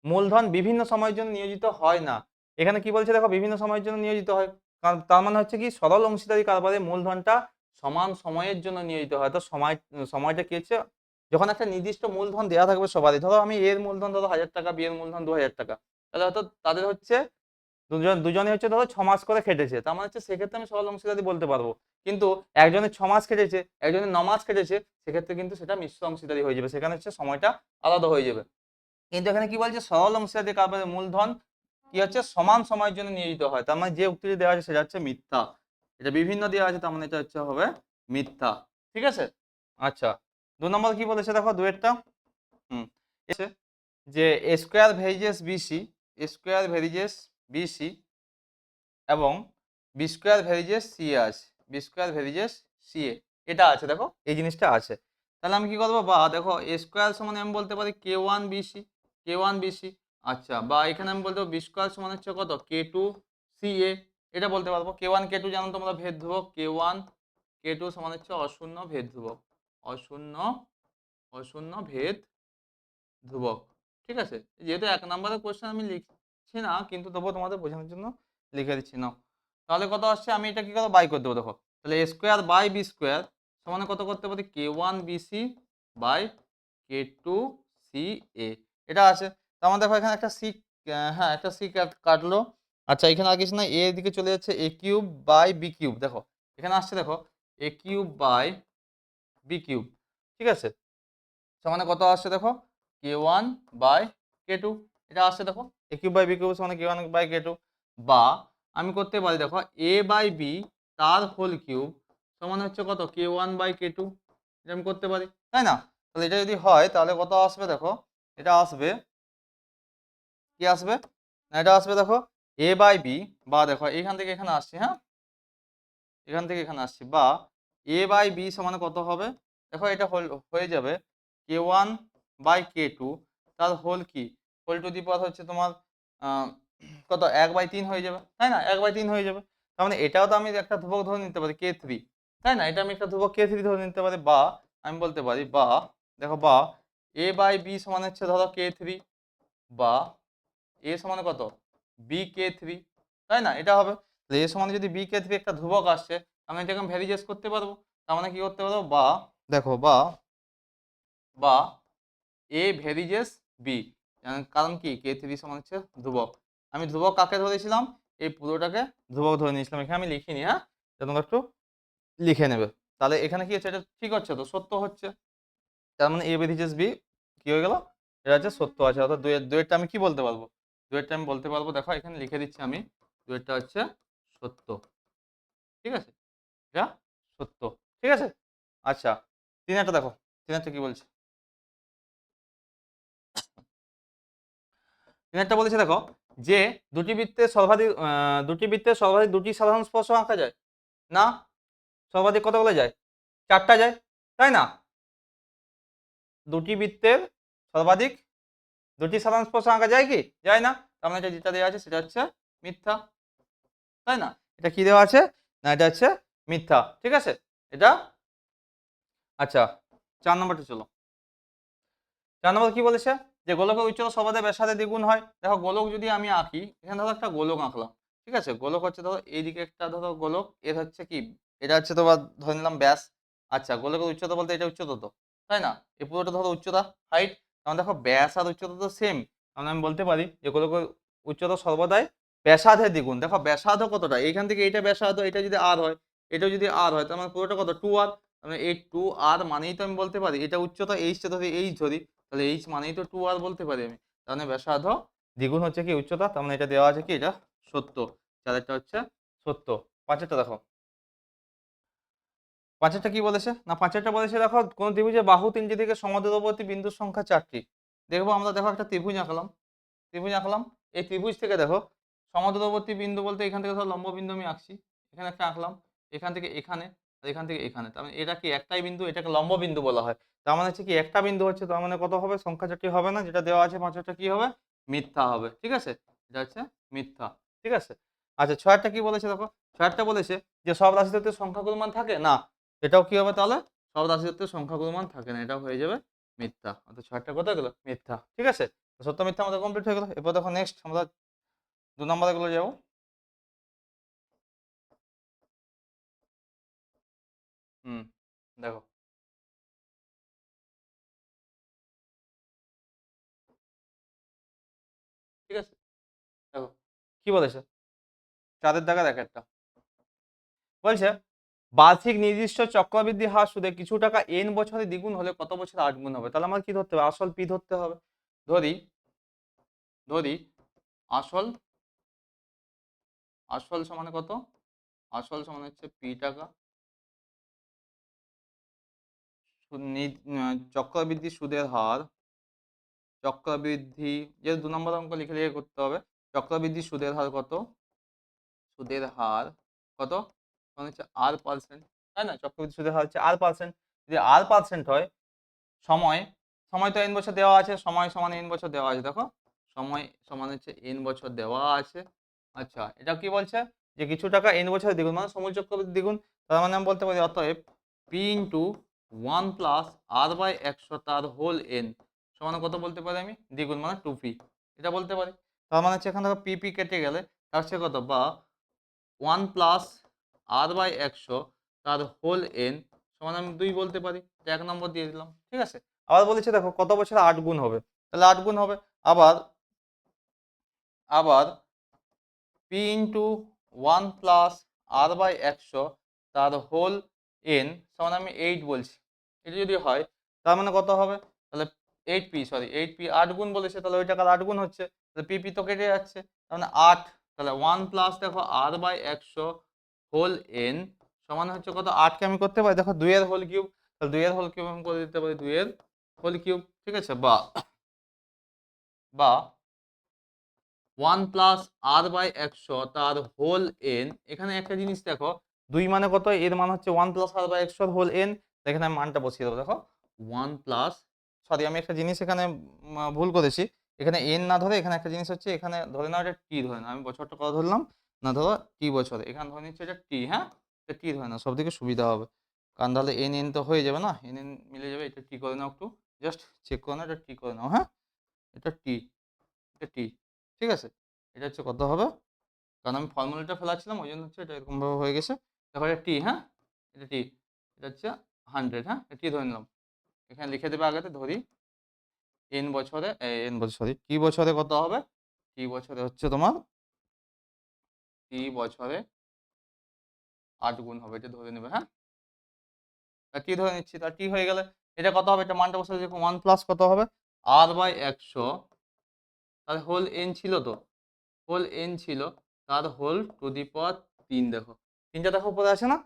মূলধন বিভিন্ন সময়ের জন্য নিয়োজিত হয় না, এখানে কি বলছে দেখো বিভিন্ন সময়ের জন্য নিয়োজিত হয়, কারণ তার মানে হচ্ছে কি সরল অংশীদারি কারবারে মূলধনটা সমান সময়ের জন্য নিয়োজিত হয়। তো সময়টা কি হচ্ছে, যখন একটা নির্দিষ্ট মূলধন দেওয়া থাকবে সবারই, ধরো আমি এর মূলধন ধরো 1000 টাকা, বি এর মূলধন 2000 টাকা, তাহলে হয়তো তাদের হচ্ছে দুজনে হচ্ছে ধরো 6 মাস করে খেটেছে, তার মানে হচ্ছে সেক্ষেত্রে আমি সরল অংশীদারি বলতে পারবো। কিন্তু একজনের 6 মাস খেটেছে, একজনের 9 মাস খেটেছে, সেক্ষেত্রে কিন্তু সেটা মিশ্র অংশীদারি হয়ে যাবে, সেখানে হচ্ছে সময়টা আলাদা হয়ে যাবে। কিন্তু এখানে কি বলছে, সরল অংশীদারি কারবারে মূলধন কি হচ্ছে সমান সময়ের জন্য নিয়োজিত হয়, তার মানে যে উক্তিটি দেওয়া আছে সেটা হচ্ছে মিথ্যা। এটা বিভিন্ন দেওয়া আছে, তার মানে এটা হচ্ছে হবে মিথ্যা। ঠিক আছে। আচ্ছা, 2 নম্বর কি বলেছে দেখো, দুয়েরটা এসে যে এ স্কোয়ার ভেরিজেস বিসি, এ স্কোয়ার ভেরিজেস বিসি এবং বি স্কোয়ার ভেরিজেস সি আছে, বি স্কোয়ার ভেরিজেস সি এ, এটা আছে দেখো, এই জিনিসটা আছে। তাহলে আমি কি করবো, বা দেখো এ স্কোয়ার সমান আমি বলতে পারি কে ওয়ান বিসি, কে ওয়ান বিসি। আচ্ছা, বা এখানে আমি বলতে পারবো বি স্কোয়ার সমান হচ্ছে কত, কে টু সি এ, এটা বলতে পারবো। কে ওয়ান কে টু জানো তোমরা ভেদ ধ্রুবক, কে ওয়ান কে টু সমান হচ্ছে অশূন্য ভেদ ধ্রুবক, অশূন্য অশূন্য ভেদ ধ্রুবক। ঠিক আছে, যেহেতু 1 নম্বরের কোশ্চেন আমি লিখছি না, কিন্তু তবুও তোমাদের বোঝানোর জন্য লিখে দিচ্ছি না। তাহলে কত আসছে, আমি এটা কি করবো, বাই করে দেবো। দেখো তাহলে a square by b square সমানে কত করতে পারি, k one bc by k two c a, এটা আছে। তার মানে দেখো এখানে একটা সি, হ্যাঁ একটা সি কাটলো। আচ্ছা, এখানে আর কিছু না, এ দিকে চলে যাচ্ছে এ কিউব বাই বি কিউব, দেখো এখানে আসছে দেখো a cube by B cube. ঠিক আছে, সমানে কত আসছে দেখো, কে ওয়ান বাই কে টু, এটা আসছে দেখো a cube by B cube সমানে কে ওয়ান বাই কে টু। বা আমি করতে পারি দেখো এ বাই বি তার হোল কিউব সমান হচ্ছে কত, কে ওয়ান বাই কে টু, এটা আমি করতে পারি, তাই না? তাহলে এটা যদি হয় তাহলে কত আসবে দেখো, এটা আসবে কি আসবে না, এটা আসবে দেখো এ বাই বি, বা দেখো এখান থেকে এখানে আসছি, হ্যাঁ এখান থেকে এখানে আসছি, বা এ বাই বি সমানে কত হবে দেখো, এটা হয়ে যাবে কে ওয়ান বাই কে টু তার হোল কি, হোল টু দি পাওয়ার হচ্ছে তোমার কত 1/3 হয়ে যাবে, তাই না? 1/3 হয়ে যাবে। তার মানে এটাও তো আমি একটা ধ্রুবক ধরে নিতে পারি কে থ্রি, তাই না? এটা আমি একটা ধ্রুবক কে থ্রি ধরে নিতে পারি। বা আমি বলতে পারি, বা দেখো বা এ বাই বি সমান হচ্ছে ধরো কে থ্রি, বা এ সমানে কত, বি কে থ্রি, তাই না? এটা হবে। তাহলে এ সমানে যদি বি কে থ্রি একটা ধ্রুবক আসছে, আমি এটাকে ভ্যারিজেস করতে পারবো। তার মানে কি করতে পারবো, বা দেখো বা বা এ ভ্যারিজেস বি, কারণ কি কে থ্রি সমান হচ্ছে ধ্রুবক। আমি ধ্রুবক কাকে ধরেছিলাম, এই পুরোটাকে ধ্রুবক ধরে নিয়েছিলাম, এখানে আমি লিখিনি, হ্যাঁ তোমরা একটু লিখে নেবে। তাহলে এখানে কি হচ্ছে, এটা ঠিক হচ্ছে তো, সত্য হচ্ছে। তার মানে এ ভ্যারিজেস বি কি হয়ে গেল, এটা হচ্ছে সত্য আছে। অর্থাৎ দুয়েরটা আমি কি বলতে পারবো, দুয়েরটা আমি বলতে পারবো, দেখো এখানে লিখে দিচ্ছি আমি, দুয়েরটা হচ্ছে সত্য। ঠিক আছে, এটা সত্য। ঠিক আছে। আচ্ছা, তিনেরটা দেখো, তিনেরটা কি বলছে, তিনেরটা বলেছে দেখো যে দুটি বৃত্তের সর্বাধিক দুটি সাধারণ স্পর্শ আঁকা যায় না, সর্বাধিক কতগুলো যায়, 4টা যায়, তাই না? দুটি বৃত্তের সর্বাধিক দুটি সাধারণ স্পর্শ আঁকা যায় কি, যায় না? তার মানে এটা যেটা দেওয়া আছে সেটা হচ্ছে মিথ্যা, তাই না? এটা কি দেওয়া আছে না, এটা হচ্ছে মিথ্যা। ঠিক আছে, এটা। আচ্ছা, 4 নম্বরটা চলো। 4 নম্বর কি বলেছে, যে গোলকের উচ্চতা সর্বাধিক ব্যাসার্ধের দ্বিগুণ হয়। দেখো গোলক যদি আমি আঁকি, এখানে ধরো একটা গোলক আঁকলাম, ঠিক আছে, গোলক হচ্ছে ধরো এইদিকে একটা ধরো গোলক, এর হচ্ছে কি, এটা হচ্ছে তোমার ধরে নিলাম ব্যাস। আচ্ছা, গোলকের উচ্চতা বলতে এটা উচ্চতা তো, তাই না? এই পুরোটা ধরো উচ্চতা, হাইট। কারণ দেখো ব্যাস আর উচ্চতা তো সেম, কারণ আমি বলতে পারি যে গোলকের উচ্চতা সর্বদাই ব্যাসার্ধের দ্বিগুণ। দেখো ব্যাসার্ধ কতটা, এইখান থেকে এইটা ব্যাসার্ধ, এটা যদি আর হয়, এটাও যদি আর হয়, তার মানে পুরোটা কত, 2r। মানে এই 2r মানেই তো আমি বলতে পারি এটা উচ্চতা, এইচটা ধরি, এইচ ধরি, তাহলে এইচ মানেই তো 2r বলতে পারি আমি। তাহলে ব্যাসার্ধ দ্বিগুণ হচ্ছে কি উচ্চতা, তার মানে এটা দেওয়া আছে কি, এটা সত্য। চারেরটা হচ্ছে সত্য। পাঁচেরটা দেখো, পাঁচেরটা কি বলেছে না, পাঁচেরটা বলেছে দেখো কোন ত্রিভুজের বাহু তিনটি থেকে সমদূরবর্তী বিন্দুর সংখ্যা 4টি। দেখবো আমরা, দেখো একটা ত্রিভুজ আঁকলাম, ত্রিভুজ আঁকলাম, এই ত্রিভুজ থেকে দেখো সমদূরবর্তী বিন্দু বলতে এখান থেকে ধর লম্ব বিন্দু আমি আঁকছি, এখানে একটা আঁকলাম, এখান থেকে এখানে, আর এখান থেকে এখানে, তার মানে এটা কি একটাই বিন্দু, এটাকে লম্ব বিন্দু বলা হয়। তার মানে হচ্ছে কি একটা বিন্দু হচ্ছে, তার মানে কত হবে, সংখ্যা 4টি হবে না, যেটা দেওয়া আছে পাঁচেরটা কি হবে, মিথ্যা হবে। ঠিক আছে, এটা হচ্ছে মিথ্যা। ঠিক আছে। আচ্ছা, ছয়টা কি বলেছে দেখো, ছয়টা বলেছে যে সব রাশিতে সংখ্যাগুলো মান থাকে না, এটাও কি হবে তাহলে, সব রাশিতে সংখ্যাগুলো মান থাকে না, এটাও হয়ে যাবে মিথ্যা। অর্থাৎ ছয়টা কোথায় গেলো, মিথ্যা। ঠিক আছে, সত্য মিথ্যা আমাদের কমপ্লিট হয়ে গেল। এরপর দেখো নেক্সট আমরা 2 নম্বরে গুলো যাবো। হুম, দেখো ঠিক আছে, দেখো কি বলেছে, চাঁদের দাগের এক একটা বলছে বার্ষিক নির্দিষ্ট চক্রবৃদ্ধি হার সুদে কিছু টাকা n বছরে দ্বিগুণ হলে কত বছরে 8 গুণ হবে? তাহলে আমার কি ধরতে হবে? আসল পি ধরতে হবে। ধরি ধরি আসল আসল সমানে কত? আসল সমান হচ্ছে পি টাকা, চক্রবৃদ্ধি সুদের হার, চক্রবৃদ্ধি যেহেতু 2 নম্বর অঙ্ক লিখে লিখে করতে হবে। চক্রবৃদ্ধি সুদের হার কত? সুদের হার কত? মানে হচ্ছে r%, তাই না? চক্রবৃদ্ধি সুদের হার হচ্ছে r%। যদি r% হয়, সময় সময় তো n বছর দেওয়া আছে, সময় সমান n বছর দেওয়া আছে, দেখো সময় সমান হচ্ছে n বছর দেওয়া আছে। আচ্ছা, এটা কি বলছে যে কিছু টাকা n বছরে দ্বিগুণ মানে সমূল চক্রবৃদ্ধি দ্বিগুণ। তার মানে আমি বলতে পারি অতএব p into 1 plus r by 100 তার হোল n সমান কত বলতে পারি আমি? দ্বিগুণ মানে 2p, এটা বলতে পারি। তার মানে হচ্ছে এখান থেকে p কেটে গেলে তার হচ্ছে কত, বা 1 প্লাস r বাই 100 তার হোল n সমান আমি 2 বলতে পারি। এটা 1 নম্বর দিয়ে দিলাম, ঠিক আছে। আবার বলেছে দেখো কত বছরে 8 গুণ হবে, তাহলে 8 গুণ হবে। আবার আবার p into 1 plus r by 100 তার হোল n সমান আমি 8 বলছি। এটা যদি হয় তার মানে কত হবে? তাহলে 8p 8 গুণ বলেছে, তাহলে ওই টাকার 8 গুণ হচ্ছে, তাহলে p তো কেটে যাচ্ছে, তার মানে 8। তাহলে 1 প্লাস দেখো r বাই 100 হোল n সমান হচ্ছে কত? 8 কে আমি করতে পারি দেখো 2 এর হোল কিউব, তাহলে 2 এর হোল কিউব আমি করে দিতে পারি 2 এর হোল কিউব, ঠিক আছে। বা বা 1 প্লাস r বাই 100 তার হোল n, এখানে একটা জিনিস দেখো 2 মানে কত, এর মান হচ্ছে 1 plus r by 100 whole n, এখানে আমি মানটা বসিয়ে দেবো দেখো 1 প্লাস, সরি আমি একটা জিনিস এখানে ভুল করেছি, এখানে n না ধরে এখানে একটা জিনিস হচ্ছে, এখানে ধরে নাও এটা t ধরে নাও, আমি বছরটা কত ধরলাম না, ধরো t বছর, এখানে ধরে নিচ্ছি এটা t, হ্যাঁ এটা t ধরে নাও, সব থেকে সুবিধা হবে, কারণ তাহলে n তো হয়ে যাবে না, n মিলে যাবে, এটা t করে নাও, একটু জাস্ট চেক করে নাও, এটা t করে নাও, হ্যাঁ এটা t, এটা t, ঠিক আছে। এটা হচ্ছে কত হবে, কারণ আমি ফর্মুলাটা ফেলাচ্ছিলাম ওই জন্য হচ্ছে এটা এরকম ভাবে হয়ে গেছে। দেখো এটা টি, হ্যাঁ এটা টি, এটা হচ্ছে 100, হ্যাঁ টি ধরে নিলাম, এখানে লিখে দেবে আগেতে, ধরি এন বছরে, এন বছর সরি টি বছরে কত হবে, টি বছরে হচ্ছে তোমার, টি বছরে 8 গুণ হবে, এটা ধরে নেবে, হ্যাঁ টি ধরে নিচ্ছি, তা টি হয়ে গেলে এটা কত হবে, এটা মানটা বসে দেখো 1 প্লাস কত হবে r বাই 100, তাহলে হোল এন ছিল, তো হোল এন ছিল, তার হোল টু দি পাওয়ার 3, দেখো 3টা দেখো উপরে আছে না,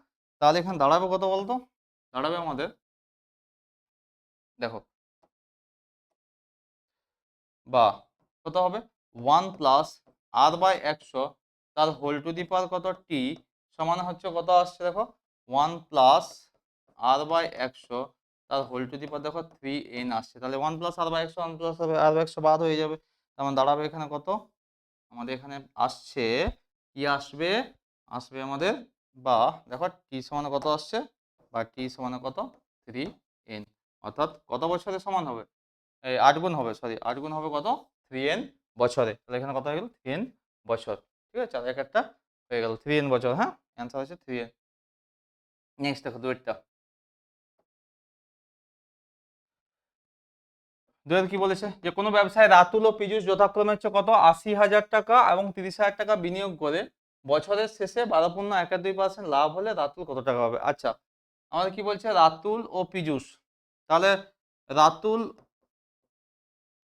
তাহলে এখানে দাঁড়াবে কত বলতো, দাঁড়াবে আমাদের দেখো, বা কত হবে 1 প্লাস r বাই 100 তার হোল টু দি পাওয়ার কত টি সমান হচ্ছে কত আসছে দেখো 1 প্লাস r বাই 100 তার হোল টু দি পাওয়ার দেখো 3n আসছে, তাহলে 1 plus r by 100 1 plus r by 100 বাদ হয়ে যাবে, তার মানে দাঁড়াবে এখানে কত, আমাদের এখানে আসছে কি আসবে, আসবে আমাদের, বা দেখো টি সমান কত আসছে, বা টি সমান কত 3n, অর্থাৎ কত বছরে সমান হবে, এই 8 গুণ হবে, সরি 8 গুণ হবে কত 3n বছরে, তাহলে এখানে কত হয়ে গেল 3n বছর, ঠিক আছে, আর এক একটা হয়ে গেল 3n বছর, হ্যাঁ অ্যান্সার হচ্ছে 3n। নেক্সট দেখো দুইটা, দুয়ের কি বলেছে যে কোনো ব্যবসায় রাতুল ও পীযূষ যথাক্রমে হচ্ছে কত 80,000 টাকা এবং 30,000 টাকা বিনিয়োগ করে বছরের শেষে 12.12% লাভ হলে রাতুল কত টাকা হবে। আচ্ছা আমাদের কি বলছে রাতুল ও পীযূষ, তাহলে রাতুল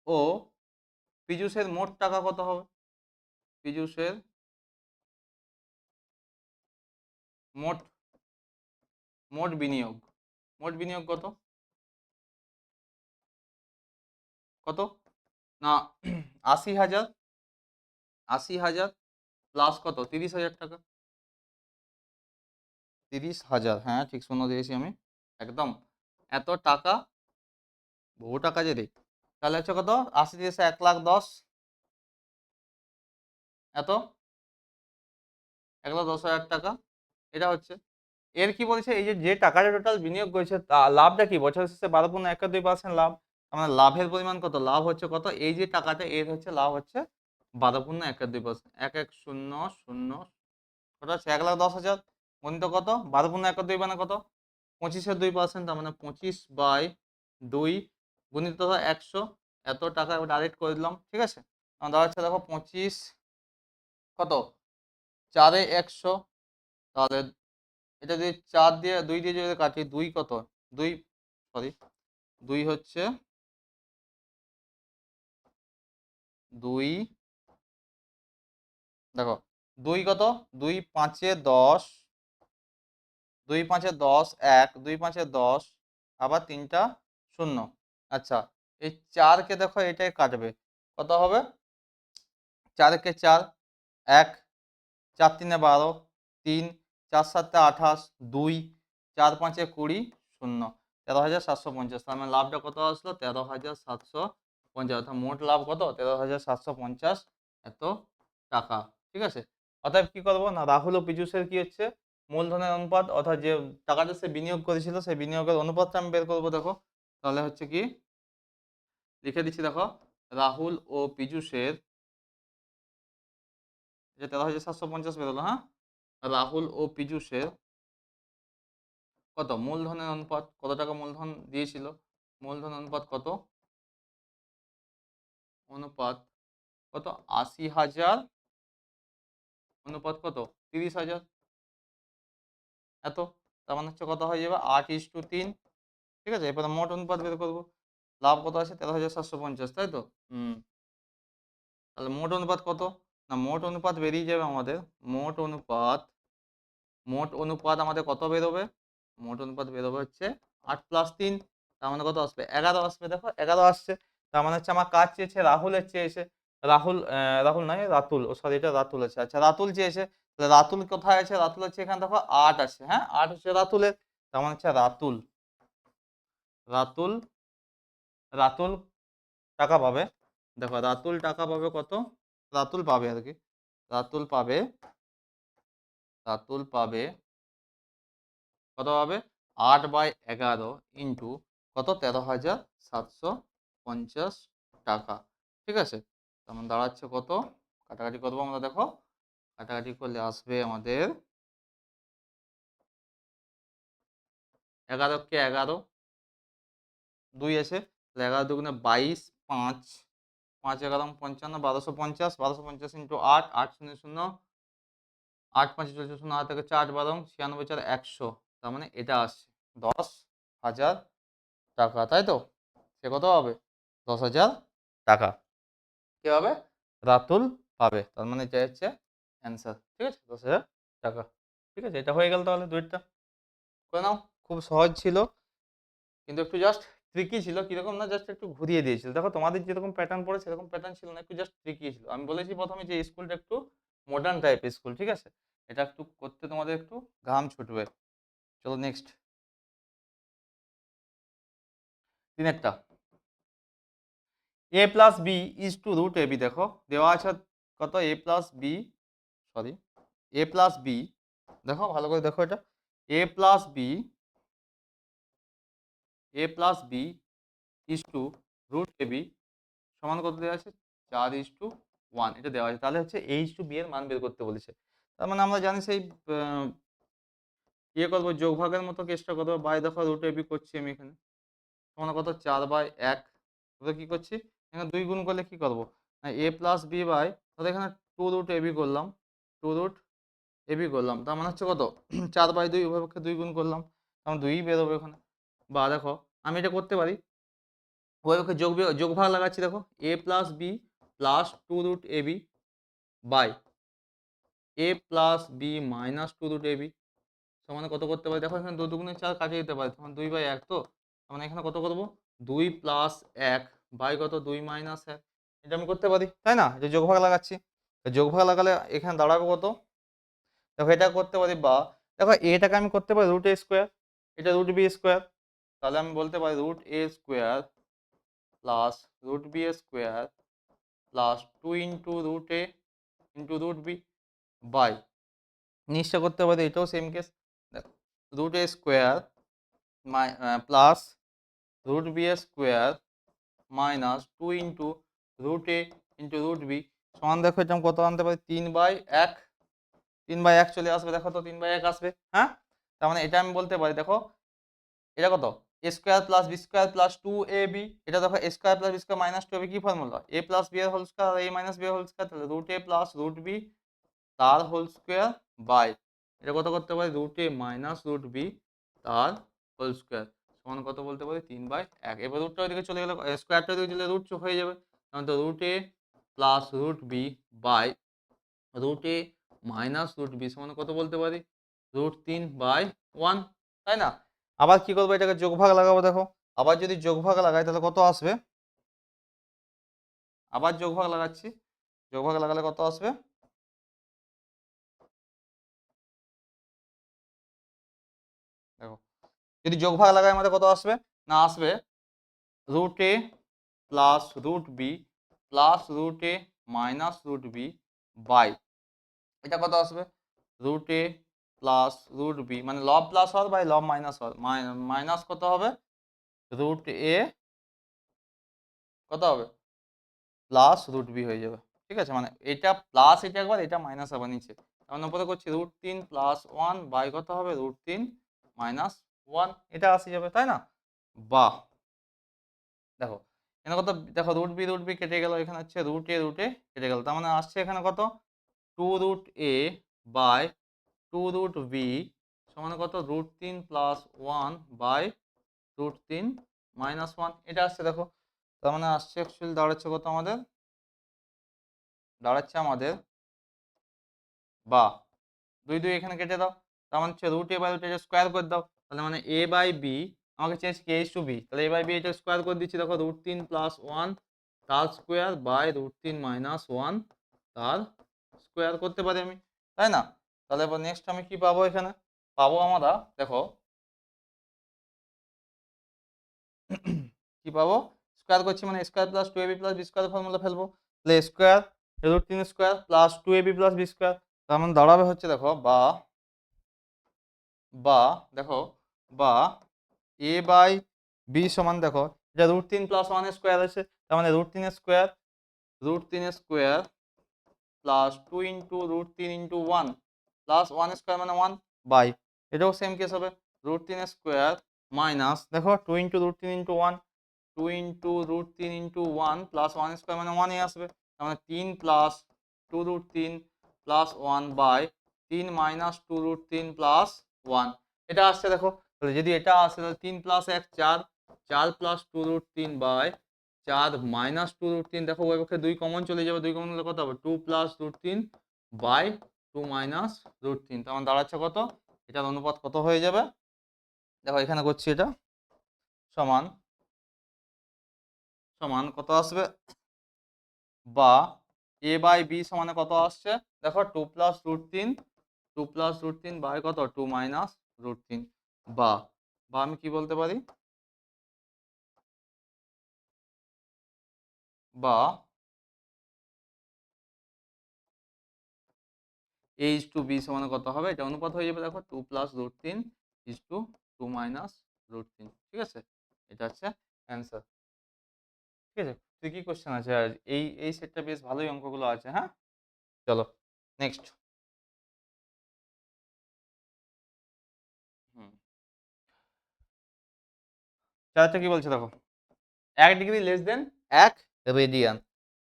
ও পীযূষের মোট টাকা কত হবে, পীযূষের মোট মোট বিনিয়োগ, মোট বিনিয়োগ কত, কত না 80,000, 80,000 প্লাস কত 30,000 টাকা, 30,000, হ্যাঁ ঠিক শূন্য দিয়েছি আমি একদম, এত টাকা, বহু টাকা যে রে, তাহলে হচ্ছে কত 80 দিয়েছে 1,10,000, এত 1,10,000 টাকা, এটা হচ্ছে এর কি বলছে, এই যে যে টাকাটা টোটাল বিনিয়োগ করেছে লাভটা কি বছরের শেষে 12.12% লাভ, আমার লাভের পরিমাণ কত, লাভ হচ্ছে কত, এই যে টাকাটা এর হচ্ছে লাভ হচ্ছে 12.12%, 1,1,0,0 কত হচ্ছে 1,10,000 গণিত কত 12.12 মানে কত 25-এর 2%, তার মানে 25/2 গুণিত 100, এত টাকা ডাইরেক্ট করে দিলাম, ঠিক আছে। আমার দাঁড়াচ্ছে দেখো 25 কত 4 এ 100, তাহলে এটা যদি 4 দিয়ে 2 দিয়ে যদি কাটি, 2 কত 2 সরি 2 হচ্ছে 2 দেখো 2 কত 2 5 এ 10, 2 5 এ 10 1, 2 5 এ 10, আবার 3টা 0। আচ্ছা, এই 4 কে দেখো এটাই কাটবে, কত হবে 4 কে 4 1, 4 3 12, 3 4 7 28, 2 4 5 20, 0, 13,750। তার মানে লাভটা কত আসলো 13,750, অর্থাৎ মোট লাভ কত 13,750 এত টাকা, ঠিক আছে। অতএব কি করবো না, রাহুল ও পীযূষের কি হচ্ছে মূলধনের অনুপাত, অর্থাৎ যে টাকাটা সে বিনিয়োগ করেছিল সেই বিনিয়োগের অনুপাতটা আমি বের করবো। দেখো তাহলে হচ্ছে কি লিখে দিচ্ছি, দেখো রাহুল ও পীযূষের, যে 13,750 বেরোলো, হ্যাঁ, রাহুল ও পীযূষের কত মূলধনের অনুপাত, কত টাকা মূলধন দিয়েছিল, মূলধন অনুপাত কত, অনুপাত কত 80,000 অনুপাত কত 30,000, এত, তার মানে হচ্ছে কত হয়ে যাবে 8:3, ঠিক আছে। এরপরে মোট অনুপাত বের করবো, লাভ কত আছে 13,750, তাই তো। তাহলে মোট অনুপাত কত, না মোট অনুপাত বেরিয়ে যাবে আমাদের, মোট অনুপাত, মোট অনুপাত আমাদের কত বেরোবে, মোট অনুপাত বেরোবে হচ্ছে 8+3, তার মানে কত আসবে 11 আসবে। দেখো 11 আসছে, তার মানে হচ্ছে আমার কাজ চেয়েছে রাহুলের চেয়েছে, রাহুল রাহুল নয় রাতুল, ও সরি এটা রাতুল আছে, আচ্ছা রাতুল চেয়েছে, তাহলে রাতুল কোথায় আছে, রাতুল হচ্ছে এখানে দেখো 8 আছে, হ্যাঁ 8 হচ্ছে রাতুলের, তার মানে হচ্ছে রাতুল, রাতুল রাতুল টাকা পাবে। দেখো রাতুল টাকা পাবে কত, রাতুল পাবে আর কি, রাতুল পাবে, রাতুল পাবে কত পাবে 8/11 ইন্টু কত 13,750 টাকা, ঠিক আছে। তেমন দাঁড়াচ্ছে কত, কাটাকাটি করবো আমরা, দেখো কাটাকাটি করলে আসবে আমাদের 11 কে 11, 2 আছে, 11 দুগুণে 22, 5 5 11 55, 1250, 1250 ইন্টু 8, 8 0 0, 8 5 14 0, 8 থেকে 4 12, 96 4 100, তার মানে এটা আসছে 10,000 টাকা, তাই তো। সে কত হবে 10,000 টাকা কি হবে রাতুল পাবে, তার মানে এটা হচ্ছে অ্যান্সার, ঠিক আছে 10,000 টাকা, ঠিক আছে। এটা হয়ে গেল তাহলে দুইটা করে নাও, খুব সহজ ছিল কিন্তু একটু জাস্ট ট্রিকি ছিল, কিরকম না জাস্ট একটু ঘুরিয়ে দিয়েছিল। দেখো তোমাদের যেরকম প্যাটার্ন পড়ে সেরকম প্যাটার্ন ছিল না, একটু জাস্ট ট্রিকি ছিল। আমি বলেছি প্রথমে যে স্কুলটা একটু মডার্ন টাইপের স্কুল, ঠিক আছে, এটা একটু করতে তোমাদের একটু ঘাম ছুটবে। চলো নেক্সট দিনেরটা, a plus b is two root a b, দেখো দেওয়া আছে কত a plus b, sorry a plus b, দেখো ভালো করে দেখো এটা a plus b, a plus b is two root a b সমান কত দেওয়া আছে 4:1, এটা দেওয়া আছে। তাহলে হচ্ছে a ইজ টু বি এর মান বের করতে বলেছে, তার মানে আমরা জানি সেই ইয়ে করবো যোগভাগের মতো কেসটা করবো, বাই দেখো রুট এ বি করছি আমি এখানে, সমান কত 4/1, কি করছি এখানে 2 গুণ করলে কি করবো a প্লাস বি বাই, তাহলে এখানে 2 রুট এ বি করলাম, 2 রুট এ বি করলাম, তার মানে হচ্ছে কত 4/2, উভয়পক্ষে 2 গুণ করলাম, তখন 2ই বেরোবে ওখানে। বা দেখো আমি এটা করতে পারি, উভয়পক্ষে যোগ ভাগ লাগাচ্ছি, দেখো a plus b plus 2 root a b by a plus b minus 2 root a b সমান কত করতে পারি, দেখো এখানে 2 দুগুণে 4 কাটিয়ে দিতে পারি, তখন 2/1, তো মানে এখানে কত করবো 2 প্লাস 1 বাই কত 2 মাইনাস 1, এটা আমি করতে পারি, তাই না, এটা যোগ ভাগ লাগাচ্ছি, যোগ ভাগ লাগালে এখানে দাঁড়াবে কত, দেখো এটা করতে পারি, বা দেখো এটাকে আমি করতে পারি রুট এ স্কোয়ার, এটা রুট বি স্কোয়ার, তাহলে আমি বলতে পারি root a square plus root b square plus 2 into root a into root b by, নিশ্চয় করতে পারি এটাও সেম কেস, দেখো root a square plus root b square minus 2 into root a into root b সমান, দেখো এটা আমি কত আনতে পারি 3/1, 3/1 চলে আসবে, দেখো তো 3/1 আসবে, হ্যাঁ, তার মানে এটা আমি বলতে পারি, দেখো এটা কত a square plus b square plus 2ab, এটা দেখো a square plus b square minus 2ab কি ফর্মুলা, এ প্লাস বি এর হোল স্কোয়ার আর এ মাইনাস বি এর হোল স্কোয়ার, তাহলে root a plus root b তার হোল স্কোয়ার বাই এটা কত করতে পারি root a minus root b তার হোল স্কোয়ার সমান কত বলতে পারি 3/1। এবার রুটটা ওইদিকে চলে গেলে স্কোয়ারটা ওইদিকে চলে রুট হয়ে যাবে, তখন তো root a plus root b by root a minus root b সমান কত বলতে পারি √3/1, তাই না? আবার কি করবো, এটাকে যোগভাগ লাগাবো। দেখো আবার যদি যোগভাগ লাগাই তাহলে কত আসবে, আবার যোগভাগ লাগাচ্ছি, যোগভাগ লাগালে কত আসবে, দেখো যদি যোগভাগ লাগাই আমাদের কত আসবে, না আসবে root a plus root b plus root a minus root b by এটা কত আসবে root a plus root b, মানে লব প্লাস হওয়ার বাই লব মাইনাস হওয়ার, মাইনাস কত হবে রুট এ কত হবে প্লাস রুট বি হয়ে যাবে। ঠিক আছে, মানে এটা প্লাস এটা একবার, এটা মাইনাস আবার নিচে, তার উপরে করছি √3+1 বাই কত হবে √3-1, এটা আসে যাবে, তাই না? বাহ, দেখো এখানে কত, দেখো রুট বি কেটে গেল, এখানে হচ্ছে রুট এ কেটে গেল, তার মানে আসছে এখানে কত 2√a বাই 2√b সমান কত √3+1 বাই √3-1, এটা আসছে। দেখো তার মানে আসছে অ্যাকচুয়ালি দাঁড়াচ্ছে কত আমাদের, দাঁড়াচ্ছে আমাদের বা 2 এখানে কেটে দাও, তার মানে হচ্ছে √a বাই √a স্কোয়ার করে দাও, তাহলে মানে a বাই বি আমাকে চেয়েছে কি h/b, তাহলে a বাই বি এটা স্কোয়ার করে দিচ্ছি। দেখো √3+1 তার স্কোয়ার বাই √3-1 তার স্কোয়ার করতে পারি আমি, তাই না? তাহলে এবার নেক্সট আমি কি পাবো, এখানে পাবো আমরা, দেখো কি পাবো, স্কোয়ার করছি মানে square plus 2ab plus b square formula ফেলবো, তাহলে square √3 square plus 2ab plus b square, তার মানে দাঁড়াবে হচ্ছে দেখো বা বা দেখো বা এ বাই বি সমান, দেখো এটা √3+1 স্কোয়ার আছে, তার মানে √3 square plus 2 into √3 into 1 plus 1 square মানে 1 বাই এটাও সেম কেস হবে √3 স্কোয়ার মাইনাস দেখো 2 into √3 into 1 2 into √3 into 1 plus 1 square মানে 1 আসবে, তার মানে 3 plus 2√3 plus 1 by 3 minus 2√3 plus 1 এটা আসছে। দেখো তাহলে যদি এটা আসে তাহলে 3 প্লাস 1 4, 4 প্লাস 2√3 বাই 4 মাইনাস 2√3, দেখো ওই পক্ষে 2 কমন চলে যাবে, 2 কমন হলে কত হবে 2 প্লাস √3 বাই 2 মাইনাস √3, তখন দাঁড়াচ্ছে কত, এটার অনুপাত কত হয়ে যাবে, দেখো এখানে করছি এটা সমান সমান কত আসবে বা a বাই বি সমানে কত আসছে, দেখো 2 প্লাস √3 বাই কত 2 মাইনাস √3 বা বা আমি কি বলতে পারি বা a/b সমানে কত হবে, এটা অনুপাত হয়ে যাবে, দেখো 2 প্লাস √3 মাইনাস √3, ঠিক আছে, এটা হচ্ছে অ্যান্সার। ঠিক আছে, তুই কি কোশ্চেন আছে, আর এই সেটটা বেশ ভালোই অঙ্কগুলো আছে। হ্যাঁ চলো নেক্সট। হুম, চারটা কি বলছে দেখো 1 ডিগ্রি লেস দেন 1 রেডিয়ান,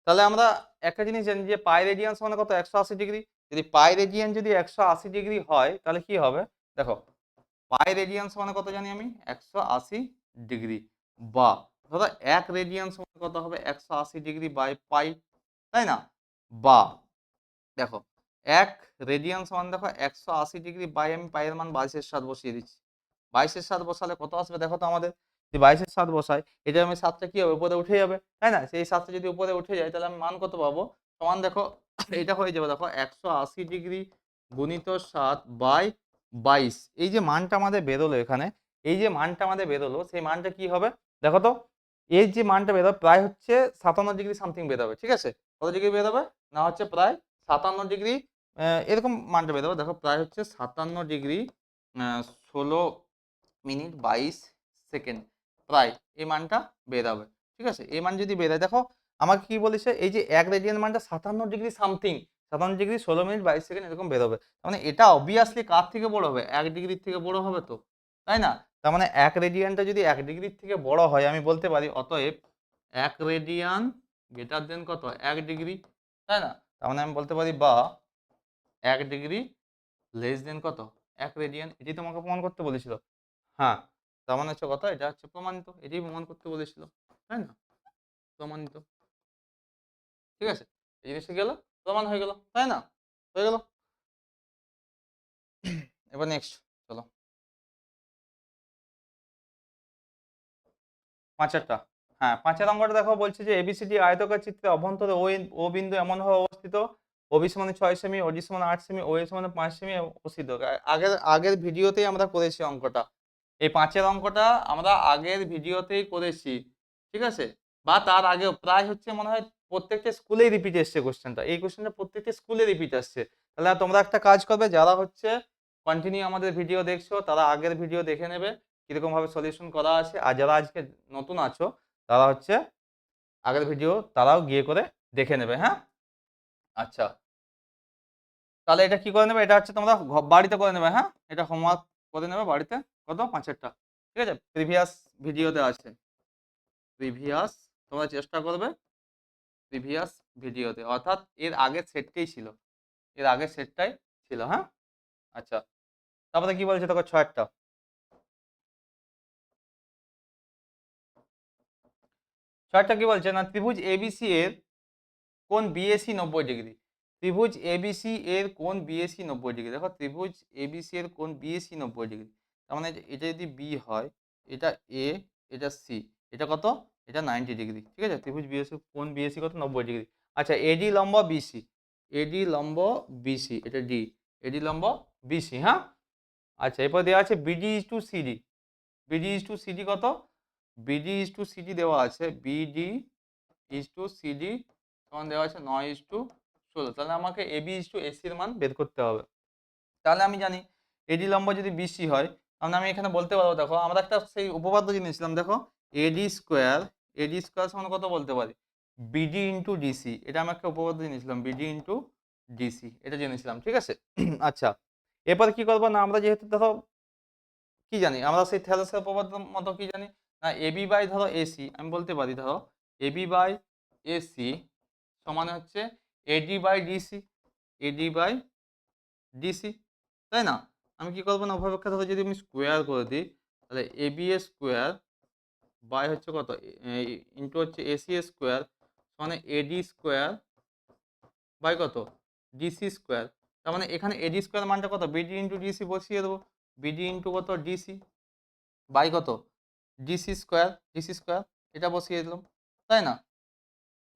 তাহলে আমরা একটা জিনিস জানি যে পাই রেডিয়ান সমান কত 180 ডিগ্রি, যদি পাই রেডিয়ান যদি 180 ডিগ্রি হয় তাহলে কি হবে, দেখো পাই রেডিয়ান সমান কত জানি আমি 180 ডিগ্রি, বা ধরো 1 রেডিয়ান সমান কত হবে 180 ডিগ্রি বাই পাই, তাই না? বা দেখো 1 রেডিয়ান সমান দেখো 180 ডিগ্রি বাই আমি পাই এর মান 22/7 বসিয়ে দিচ্ছি, 22/7 বসালে কত আসবে দেখো তো আমাদের, যদি 22/7 বসাই এটা আমি 7টা কি হবে উপরে উঠে যাবে, তাই না? সেই 7টা যদি উপরে উঠে যায় তাহলে আমি মান কত পাবো, সমান দেখো এটা হয়ে যাবে দেখো 180 ডিগ্রি গুণিত 7 বাই 22, এই যে মানটা আমাদের বেরোলো এখানে, এই যে মানটা আমাদের বেরোলো সেই মানটা কি হবে দেখো তো, এই যে মানটা বেরোবে প্রায় হচ্ছে 57 ডিগ্রি সামথিং বেরোবে, ঠিক আছে, কত ডিগ্রি বেরোবে না হচ্ছে প্রায় 57 ডিগ্রি এরকম মানটা বেরোবে, দেখো প্রায় হচ্ছে 57 ডিগ্রি 16 মিনিট 22 সেকেন্ড প্রায় এই মানটা বেরাবে, ঠিক আছে। এই মান যদি বেরায় দেখো আমাকে কি বলেছে, এই যে 1 রেডিয়ান মানটা 57 degree something, 57 degree 16 minute 22 second এরকম বেরোবে, মানে এটা অবভিয়াসলি কার থেকে বড় হবে 1 ডিগ্রির থেকে বড় হবে তো, তাই না? তার মানে 1 রেডিয়ানটা যদি 1 ডিগ্রির থেকে বড় হয় আমি বলতে পারি অতএব 1 রেডিয়ান গ্রেটার দেন কত 1 ডিগ্রি, তাই না? তার মানে আমি বলতে পারি বা 1 ডিগ্রি লেস দেন কত 1 রেডিয়ান। এটি তোমাকে প্রমাণ করতে বলেছিল। হ্যাঁ, তার মানে হচ্ছে কথা এটা হচ্ছে প্রমাণিত, এটাই প্রমাণ করতে বলেছিল, তাই না? প্রমাণিত, ঠিক আছে? এই জিনিসটা গেল প্রমাণ হয়ে গেল, তাই না? হয়ে গেল। এবার নেক্সট চলো 5 হ্যাঁ 5 অঙ্কটা দেখো বলছে যে এবিসিডি আয়তকার চিত্রে অভ্যন্তরে ও বিন্দু এমনভাবে অবস্থিত ওবি সমান 6 সেমি, ওডি সমান 8 সেমি, ওএ সমান 5 সেমি অবস্থিত। আগের আগের ভিডিওতেই আমরা করেছি অঙ্কটা। এই 5 অঙ্কটা আমরা আগের ভিডিওতেই করেছি, ঠিক আছে? বা তার আগেও প্রায় হচ্ছে মনে হয় প্রত্যেকটা স্কুলেই রিপিট এসছে কোশ্চেনটা। এই কোশ্চেনটা প্রত্যেকটা স্কুলে রিপিট আসছে। তাহলে তোমরা একটা কাজ করবে, যারা হচ্ছে কন্টিনিউ আমাদের ভিডিও দেখছো তারা আগের ভিডিও দেখে নেবে কিরকম ভাবে সলিউশন করা আছে, আর যারা আজকে নতুন আছো তারা হচ্ছে আগের ভিডিও তারাও গিয়ে করে দেখে নেবে। হ্যাঁ, আচ্ছা তাহলে এটা কি করে নেবে, এটা হচ্ছে তোমরা বাড়িতে করে নেবে। হ্যাঁ, এটা হোমওয়ার্ক করে নেবে বাড়িতে, কত 5টা, ঠিক আছে? প্রিভিয়াস ভিডিওতে আছে, প্রিভিয়াস তোমরা চেষ্টা করবে প্রিভিয়াস ভিডিওতে, অর্থাৎ এর আগের সেটটাই ছিল, এর আগের সেটটাই ছিল। হ্যাঁ, আচ্ছা তারপরে কি বলছে দেখো 6টা, 6টা কি বলছে না, ত্রিভুজ এবিসি এর কোণ বিএসি 90 ডিগ্রি। ত্রিভুজ এবিসি এর কোণ বিএসি 90 ডিগ্রি। দেখো ত্রিভুজ এবিসি এর কোণ বিএসি 90 ডিগ্রি, তার মানে এটা যদি বি হয়, এটা এ, এটা সি, এটা কত, এটা 90 ডিগ্রি, ঠিক আছে? ত্রিভুজ বিএসি কোণ বিএসি কত 90 ডিগ্রি। আচ্ছা এডি লম্ব বিসি, এডি লম্ব বিসি, এটা ডি, এডি লম্ব বিসি। হ্যাঁ, আচ্ছা এরপর দেওয়া আছে BD is to CD, BD is to CD কত, বিডি ইজ টু সিডি দেওয়া আছে, বিডি ইজ টু সিডি সমান দেওয়া আছে 9:16। তাহলে আমাকে এবি ইজ টু এসি এর মান বের করতে হবে। তাহলে আমি জানি এডি লম্ব যদি বিসি হয়, তাহলে আমি এখানে বলতে পারবো, দেখো আমরা একটা সেই উপপাদ্য জেনেছিলাম, দেখো এডি স্কোয়ার, এডি স্কোয়ার সমান কত বলতে পারি বিডি ইন্টু ডিসি, এটা আমি একটা উপপাদ্য জেনেছিলাম, বিডি ইন্টু ডিসি এটা জেনেছিলাম, ঠিক আছে? আচ্ছা এরপর কি করবো না, আমরা যেহেতু ধরো কি জানি, আমরা সেই থ্যালাসের উপপাদ্য মতো কি জানি না, এবি বাই ধরো এসি, আমি বলতে পারি ধরো এবি বাই এসি সমান হচ্ছে AD by DC, AD by DC, তাই না? আমি কি করবো না, উভয়পক্ষে ধরো যদি আমি স্কোয়ার করে দিই, তাহলে এবি এ স্কোয়ার বাই হচ্ছে কত ইন্টু হচ্ছে এসি এ স্কোয়ার মানে এডি স্কোয়ার বাই কত ডিসি স্কোয়ার। তার মানে এখানে এডি স্কোয়ার মানটা কত বিডি ইন্টু ডিসি বসিয়ে দেবো, বিডি ইন্টু কত ডিসি বাই কত ডিসি স্কোয়ার, ডিসি স্কোয়ার এটা বসিয়ে দিলাম, তাই না?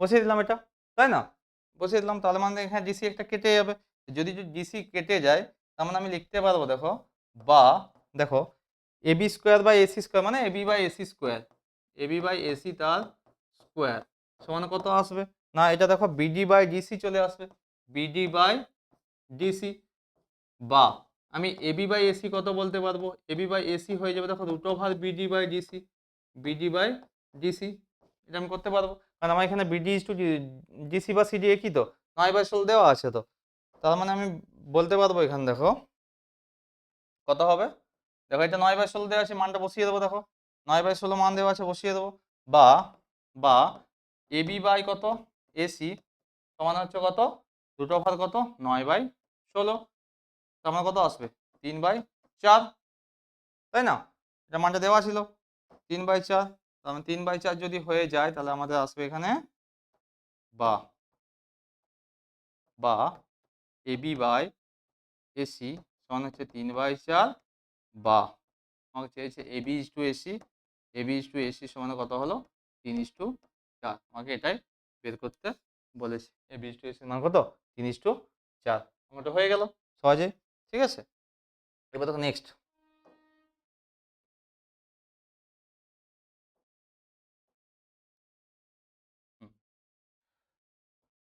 বসিয়ে দিলাম এটা, তাই না? বসিয়ে দিলাম, তাহলে মানে এখানে ডিসি একটা কেটে যাবে। যদি ডিসি কেটে যায় তার মানে আমি লিখতে পারবো, দেখো বা দেখো AB square by AC square মানে AB by AC square, AB by AC তার স্কোয়ার সমান কত আসবে না, এটা দেখো বিডি বাই ডিসি চলে আসবে, বিডি বাই ডিসি, বা আমি এবি বাই এসি কত বলতে পারবো, এবি বাই এসি হয়ে যাবে দেখো root over BD by DC, BD by DC এটা আমি করতে পারবো, কারণ আমার এখানে বিডি ইজ টু ডিসি বা সিডি একই তো, 9/16 দেওয়া আছে তো, তার মানে আমি বলতে পারবো এখানে দেখো কত হবে, দেখো এটা 9/16 দেওয়া আছে, মানটা বসিয়ে দেবো, দেখো 9/16 মান দেওয়া আছে বসিয়ে দেবো, বা বা এবি বাই কত এসি সমান হচ্ছে কত রুট ওভার কত 9/16, তার মানে কত আসবে 3/4, তাই না? এটা মানটা দেওয়া ছিল 3/4, তার মানে 3/4 যদি হয়ে যায় তাহলে আমাদের আসবে এখানে বা বা এবি বাই এসি সমান হচ্ছে 3/4, বা আমাকে চেয়েছে AB is to AC, AB is to AC সমান কত হলো 3:4, আমাকে এটাই বের করতে বলেছে, এবি ইজ টু এসি মান কত 3:4, আমারটা হয়ে গেল সহজে, ঠিক আছে? এবার দেখো নেক্সট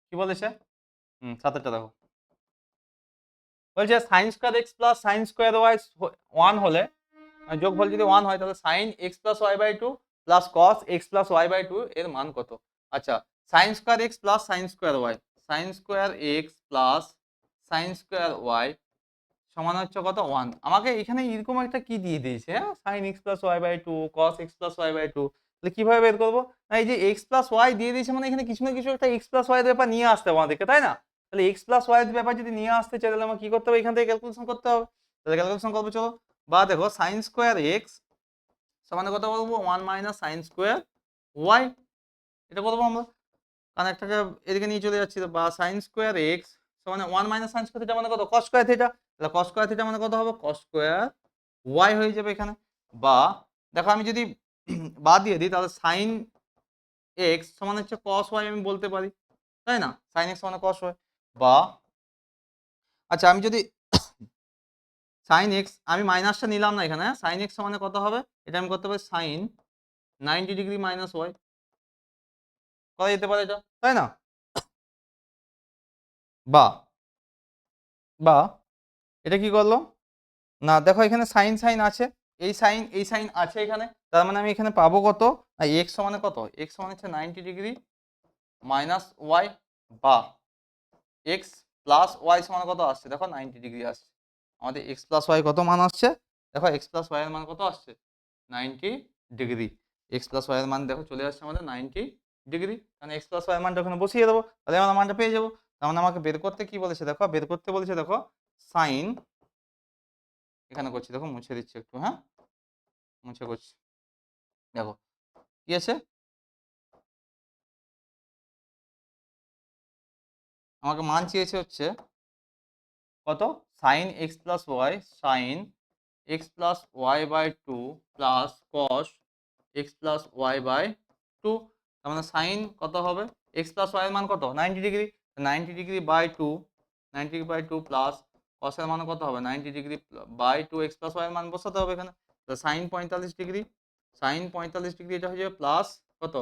কি বলেছে, 7টা দেখো বলছে sine square x plus sine square y 1 হলে, যোগফল যদি 1 হয় তাহলে sine x plus y by 2 plus cos x plus y by 2 এর মান কত? আচ্ছা sine square x plus sine square y, sine square x plus sine square y সমান হচ্ছে কত 1। আমাকে এখানে এরকম একটা কি দিয়ে দিয়েছে, হ্যাঁ, sin x plus y by two cos x plus y by two. তাহলে কিভাবে বের করবো? না এই যে x প্লাস ওয়াই দিয়ে দিয়েছে মানে এখানে কিছু না কিছু একটা x প্লাস ওয়াই এর ব্যাপার নিয়ে আসতে হবে আমাদেরকে, তাই না? তাহলে x প্লাস ওয়াই এর ব্যাপার যদি নিয়ে আসতে চাই তাহলে আমার কি করতে হবে, এখান থেকে ক্যালকুলেশন করতে হবে। তাহলে ক্যালকুলেশন করবো, চলো। বা দেখো sin স্কোয়ার x সমান কত বলবো, 1 মাইনাস সাইন স্কোয়ার ওয়াই, এটা বলবো আমরা, কারণ একটাকে এদিকে নিয়ে চলে যাচ্ছি। বা সাইন স্কোয়ার এক্স মানে 1 মাইনাস সাইন স্কোয়ার থিটা মানে কত, কস স্কোয়ার থিটা। তাহলে কস স্কোয়ার থিটা মানে কত হবে, কস স্কোয়ার ওয়াই হয়ে যাবে এখানে। বা দেখো আমি যদি বাদ দিয়ে দিই তাহলে সাইন এক্স সমান হচ্ছে কস ওয়াই আমি বলতে পারি, তাই না? সাইন এক্স মানে কস ওয়াই। বা আচ্ছা আমি যদি সাইন এক্স, আমি মাইনাসটা নিলাম না এখানে, সাইন এক্স সমানে কত হবে, এটা আমি করতে পারি সাইন 90 ডিগ্রি মাইনাস ওয়াই, করা যেতে পারে এটা, তাই না? বা বা এটা কি করলো, না দেখো এখানে সাইন সাইন আছে, এই সাইন আছে এখানে, তার মানে আমি এখানে পাবো কত, না এক্স সমানে কত, এক্স সমান হচ্ছে 90 ডিগ্রি মাইনাস ওয়াই। বা এক্স প্লাস ওয়াই সমান কত আসছে, দেখো 90 ডিগ্রি আসছে। আমাদের এক্স প্লাস ওয়াই কত মান আসছে, দেখো এক্স প্লাস ওয়াই এর মান কত আসছে, 90 ডিগ্রি। এক্স প্লাস ওয়াই এর মান দেখো চলে আসছে আমাদের 90 ডিগ্রি, মানে এক্স প্লাস ওয়াই এর মানটা ওখানে বসিয়ে দেবো, তাহলে আমরা মানটা পেয়ে যাবো। তার মানে আমাকে বের করতে কি বলেছে, দেখো বের করতে বলেছে, দেখো সাইন, এখানে করছি দেখো, মুছে দিচ্ছি একটু, হ্যাঁ মুছে করছি, দেখো কি আছে, আমাকে মান চেয়েছে হচ্ছে কত, sine x plus y, sine x plus y by two plus cos x plus y by two. তার মানে সাইন কত হবে, এক্স প্লাস ওয়াই এর মান কত 90 degree, 90 degree by two, 90 degree by two plus cos এর মান কত হবে 90 degree by two, x plus y এর মান বসাতে হবে এখানে। তো সাইন 45 ডিগ্রি, সাইন 45 ডিগ্রি এটা হয়ে যাবে প্লাস কত,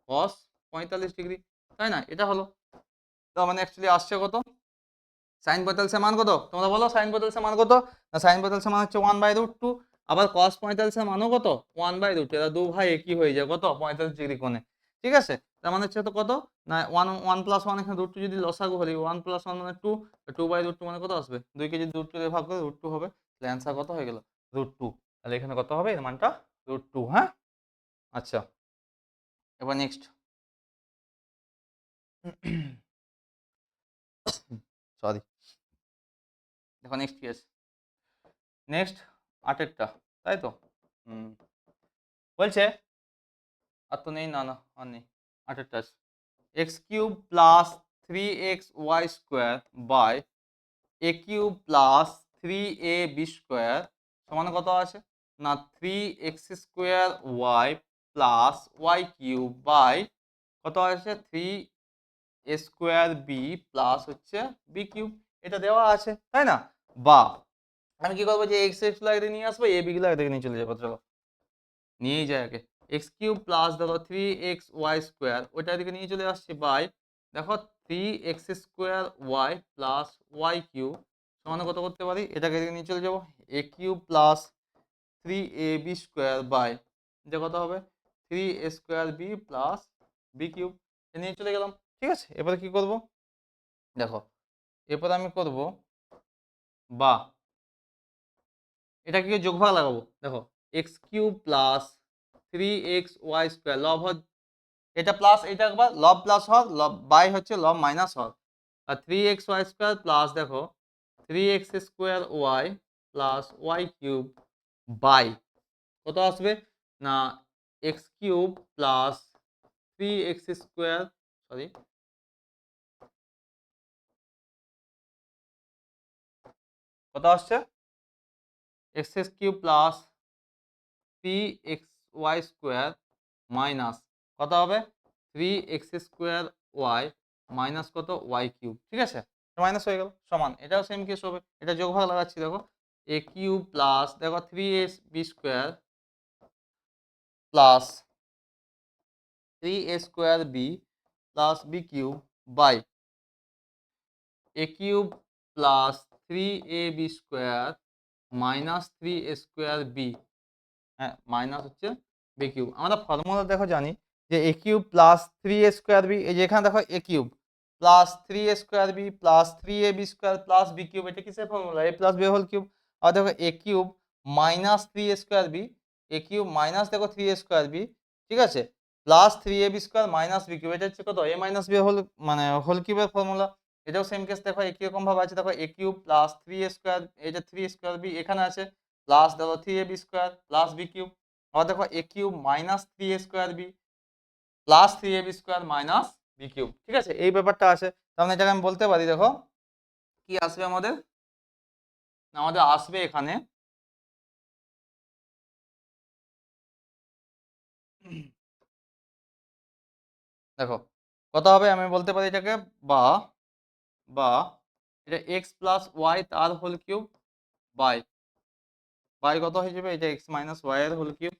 কস 45 ডিগ্রি, তাই না? এটা হলো, তার মানে অ্যাকচুয়ালি আসছে কত, সাইন 45 এর মান কত, তোমরা বলো সাইন 45 এর মান কত, না সাইন 45 এর মান হচ্ছে 1/√2, আবার cos 45 এর মানও কত 1/√2, এরা দু ভাই একই হয়ে যায় কত 45 ডিগ্রি কোণে, ঠিক আছে? তার মানে হচ্ছে তো কত, না 1 1 + 1 এখানে √2 যদি লসাগু হলি 1 + 1 মানে 2, 2/√2 মানে কত আসবে, 2 কে যদি √2 দিয়ে ভাগ করে √2 হবে, তাহলে অ্যানসার কত হয়ে গেল, √2। তাহলে এখানে কত হবে, এর মানটা √2, হ্যাঁ। আচ্ছা এবার নেক্সট সরি, দেখো নেক্সট কি আছে, নেক্সট 8এরটা, তাই তো? হুম, বলছে আর তো নেই, না না আর নেই, 8এরটা আছে, x cube plus 3x y square by a cube plus 3ab square সমান কত আছে, না 3x square y plus y cube by কত আছে 3a স্কোয়ার বি প্লাস হচ্ছে বি কিউব, এটা দেওয়া আছে, তাই না? বা আমি কি করবো, যে এক্স এক্স গুলো একদিকে নিয়ে আসবো, এ বি গুলো একদিকে নিয়ে চলে যাবো, চলো নিয়েই যায় আগে। এক্স কিউব প্লাস দেখো 3x ওয়াই স্কোয়ার ওইটা এদিকে নিয়ে চলে আসছে বাই দেখো 3x square y plus y cube সমান কত করতে পারি, এটাকে এদিকে নিয়ে চলে যাবো, a cube plus 3ab square by যে কত হবে 3a square b plus b cube, নিয়ে চলে গেলাম, ঠিক আছে? এবারে কি করব, দেখো এরপর আমি করব বা এটাকে যোগফল লাগাবো, দেখো x cube plus 3x y square লব, এটা প্লাস এটা একবার লব প্লাস হর, লব বাই হচ্ছে লব মাইনাস হর, আর 3x ওয়াই স্কোয়ার প্লাস দেখো 3x square y plus y cube by কত আসবে, না x cube plus 3x square, sorry কত আসছে, x cube plus 3x y square minus কত হবে 3x স্কোয়ার ওয়াই মাইনাস কত ওয়াই কিউব, ঠিক আছে? মাইনাস হয়ে গেল সমান, এটাও সেম কেস হবে, এটা যোগফল লাগাচ্ছি, দেখো এ কিউব প্লাস দেখো 3a b square plus 3a square b plus b cube by a cube plus 3ab square minus 3a square b, হ্যাঁ মাইনাস হচ্ছে বি কিউব। আমরা ফর্মুলা দেখো জানি যে a cube plus 3a square b, এই যে এখানে দেখো a cube plus 3a² plus 3ab² plus b³ এটা কিসের formula? a plus b whole cube. আর দেখো a³ minus 3a² a³ minus দেখো 3a² ঠিক আছে, প্লাস 3ab² মাইনাস b³ এটা হচ্ছে কত? a মাইনাস b হোল মানে হোল কিউবের ফর্মুলা। এটাও সেম কেস দেখো একই রকম ভাবে আছে, দেখো a³ প্লাস 3a² এটা 3a² এখানে আছে, প্লাস দেখো 3ab² প্লাস b³ আবার দেখো a³ minus 3a² plus 3ab² minus b³ ঠিক আছে, এই ব্যাপারটা আছে। তার মানে এটাকে আমি বলতে পারি দেখো কি আসবে আমাদের, আমাদের আসবে এখানে দেখো কত হবে, আমি বলতে পারি এটাকে বা বা এটা x প্লাস ওয়াই তার হোল কিউব বাই বাই কত হয়ে যাবে, এটা x মাইনাস ওয়াই এর whole cube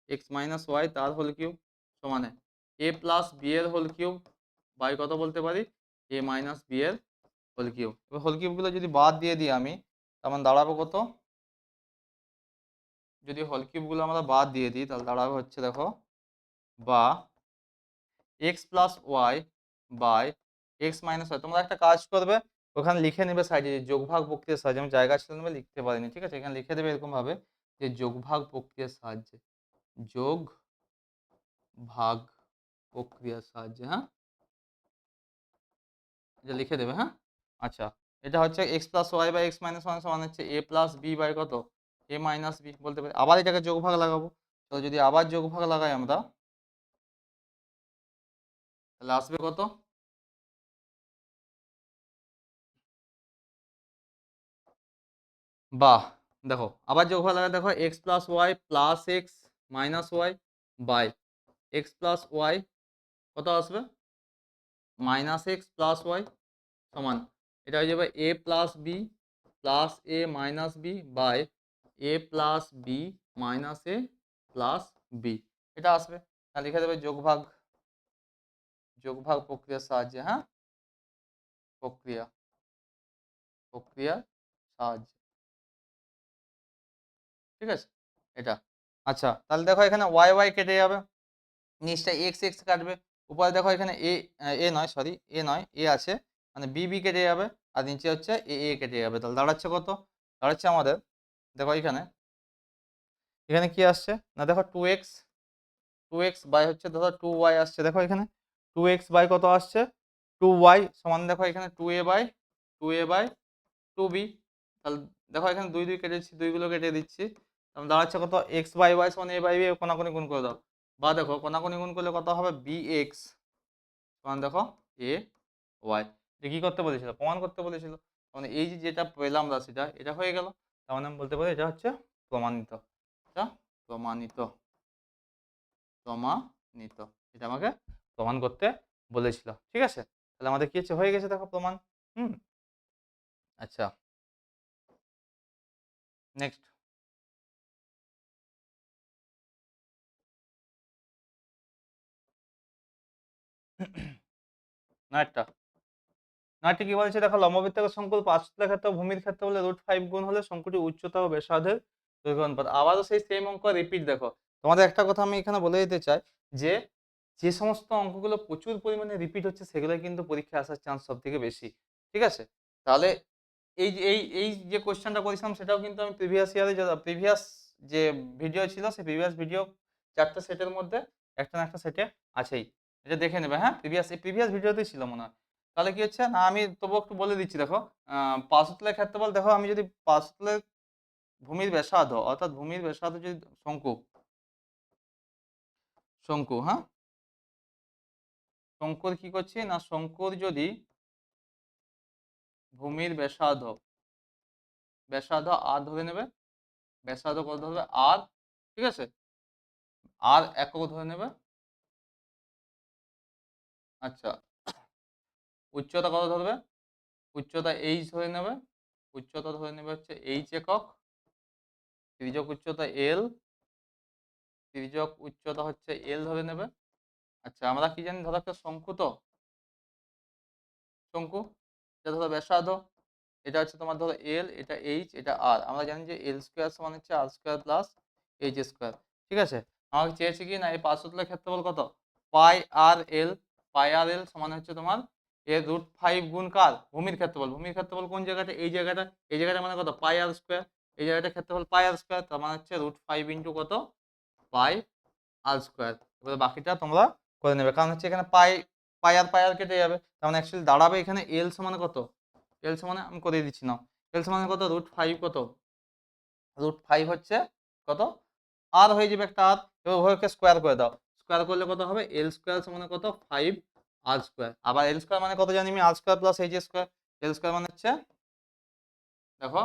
x minus y তার হোল কিউব সমানে a প্লাস বি এর হোল কিউব বাই কত বলতে পারি a মাইনাস বি এর হোল কিউব। এবার হোল কিউবগুলো যদি বাদ দিয়ে দিই আমি, তার মানে দাঁড়াবো কত, যদি হোল কিউবগুলো আমরা বাদ দিয়ে দিই তাহলে দাঁড়াবে হচ্ছে দেখো বা x plus y by x minus y. তোমরা একটা কাজ করবে ওখানে লিখে নেবে সাইডে যোগভাগ প্রক্রিয়ার সাহায্যে, আমি জায়গা ছিল নেবে লিখতে পারিনি ঠিক আছে, এখানে লিখে দেবে এরকম ভাবে যে যোগভাগ প্রক্রিয়ার সাহায্যে, যোগ ভাগ প্রক্রিয়ার সাহায্যে, হ্যাঁ এটা লিখে দেবে হ্যাঁ। আচ্ছা এটা হচ্ছে x plus y by x minus one সমান হচ্ছে এ প্লাস বি বাই কত এ মাইনাস বি বলতে পারি। আবার এটাকে যোগভাগ লাগাবো, তো যদি আবার যোগভাগ লাগাই আমরা তাহলে আসবে কত, বাহ দেখো আবার যোগফল লাগা দেখো x plus y plus x minus y by x plus y কত আসবে মাইনাস এক্স প্লাস ওয়াই সমান এটা হয়ে যাবে a plus b plus a minus b by a plus b minus a plus b এটা আসবে। তাহলে লিখে দেবে যোগভাগ যোগভাগ প্রক্রিয়ার সাহায্যে, হ্যাঁ প্রক্রিয়া প্রক্রিয়ার সাহায্যে ঠিক আছে এটা। আচ্ছা তাহলে দেখো এখানে ওয়াই ওয়াই কেটে যাবে, নিচটা এক্স এক্স কাটবে, উপরে দেখো এখানে এ এ নয় সরি এ নয় এ আছে, মানে বি বি কেটে যাবে আর নিচে হচ্ছে এ এ কেটে যাবে, তাহলে দাঁড়াচ্ছে কত, দাঁড়াচ্ছে আমাদের দেখো এখানে এখানে কি আসছে না দেখো টু এক্স বাই হচ্ছে ধরো টু ওয়াই আসছে, দেখো এখানে টু এক্স বাই কত আসছে টু ওয়াই সমান দেখো এখানে two a by two b. তাহলে দেখো এখানে দুই দুই কেটেছি, দুইগুলো কেটে দিচ্ছি, তাহলে দাঁড়াচ্ছে কত এক্স বাই ওয়াই সমান এ বাই বি, কোনাকুনি গুণ করে দাও, বা দেখো কোনাকুনি গুণ করলে কত হবে বি এক্স সমান দেখো এ ওয়াই। এটা কি করতে বলেছিল, প্রমাণ করতে বলেছিল, মানে এই যে যেটা পেলাম রাশিটা এটা হয়ে গেল, তার মানে আমি বলতে পারি এটা হচ্ছে প্রমাণিত, এটা প্রমাণিত প্রমাণিত এটা আমাকে প্রমাণ করতে বলেছিল ঠিক আছে। তাহলে আমাদের কি হচ্ছে হয়ে গেছে দেখো প্রমাণ। হুম আচ্ছা নেক্সট না একটা নাটটি কি বলছে দেখো লম্ববৃত্তাকার শঙ্কুর পার্শ্বতলের ক্ষেত্রে ভূমির ক্ষেত্রে বলে √5 গুণ হলে শঙ্কুটি উচ্চতা ও ব্যাসার্ধের দৈর্ঘ্য অনুপাত। আবারও সেই সেম অঙ্ক রিপিট দেখো, তোমাদের একটা কথা আমি এখানে বলে দিতে চাই যে যে সমস্ত অঙ্কগুলো প্রচুর পরিমাণে রিপিট হচ্ছে সেগুলো কিন্তু পরীক্ষায় আসার চান্স সব থেকে বেশি ঠিক আছে। তাহলে এই যে কোশ্চেনটা করেছিলাম সেটাও কিন্তু আমি প্রিভিয়াস ইয়ারে প্রিভিয়াস যে ভিডিও ছিল সেই প্রিভিয়াস ভিডিও চারটা সেটের মধ্যে একটা না একটা সেটে আছেই, এটা দেখে নেবে হ্যাঁ, প্রিভিয়াস ভিডিওতেই ছিল মনে হয়। তাহলে কি হচ্ছে না আমি তবুও একটু বলে দিচ্ছি দেখো পার্শ্বতলের ক্ষেত্রফল দেখো আমি যদি পার্শ্বতলের ভূমির ব্যাসার্ধ অর্থাৎ ভূমির ব্যাসার্ধ যদি শঙ্কু শঙ্কু হ্যাঁ শঙ্কুর কি করছি না শঙ্কুর যদি ভূমির ব্যাসার্ধ ব্যাসার্ধ আর ধরে নেবে, ব্যাসার্ধ কত ধরবে আর ঠিক আছে, আর একক ধরে নেবে। আচ্ছা উচ্চতা কত ধরবে, উচ্চতা এইচ ধরে নেবে, উচ্চতা ধরে নেবে হচ্ছে এইচ একক, তির্যক উচ্চতা এল, তির্যক উচ্চতা হচ্ছে এল ধরে নেবে। আচ্ছা আমরা কি জানি ধরো একটা শঙ্কু, তো শঙ্কু এটা ধরো ব্যাসার্ধ, এটা হচ্ছে তোমার ধরো এল, এটা এইচ, এটা আর, আমরা জানি যে এল স্কোয়ার সমান হচ্ছে আর স্কোয়ার প্লাস এইচ স্কোয়ার ঠিক আছে। আমাকে চেয়েছে কি না এই পার্শ্বতলের ক্ষেত্রফল কত পাই আর এল, পাই আর এল সমান হচ্ছে তোমার এর √5 গুণ কার ভূমির ক্ষেত্রফল। ভূমির ক্ষেত্রফল কোন জায়গাটা, এই জায়গাটা, এই জায়গাটা মানে কত পাই আর স্কোয়ার, এই জায়গাটা ক্ষেত্রফল পাই আর স্কোয়ার, তার মানে হচ্ছে √5 ইন্টু কত পাই আর স্কোয়ার। এবার বাকিটা তোমরা করে নেবে, কারণ হচ্ছে এখানে পাই আর কেটে যাবে, তার মানে অ্যাকচুয়ালি দাঁড়াবে এখানে এল সমান কত, এল সমান আমি করে দিচ্ছি না, এল সমান কত √5 কত √5 হচ্ছে কত আর হয়ে যাবে একটা আর, এবার উভয়কে স্কোয়ার করে দাও, স্কোয়ার করলে কত হবে এল স্কোয়ার সমান কত 5 আর স্কোয়ার। আবার এল স্কোয়ার মানে কত জানি আমি আর স্কোয়ার প্লাস এইচ স্কোয়ার, এল স্কোয়ার মানে হচ্ছে দেখো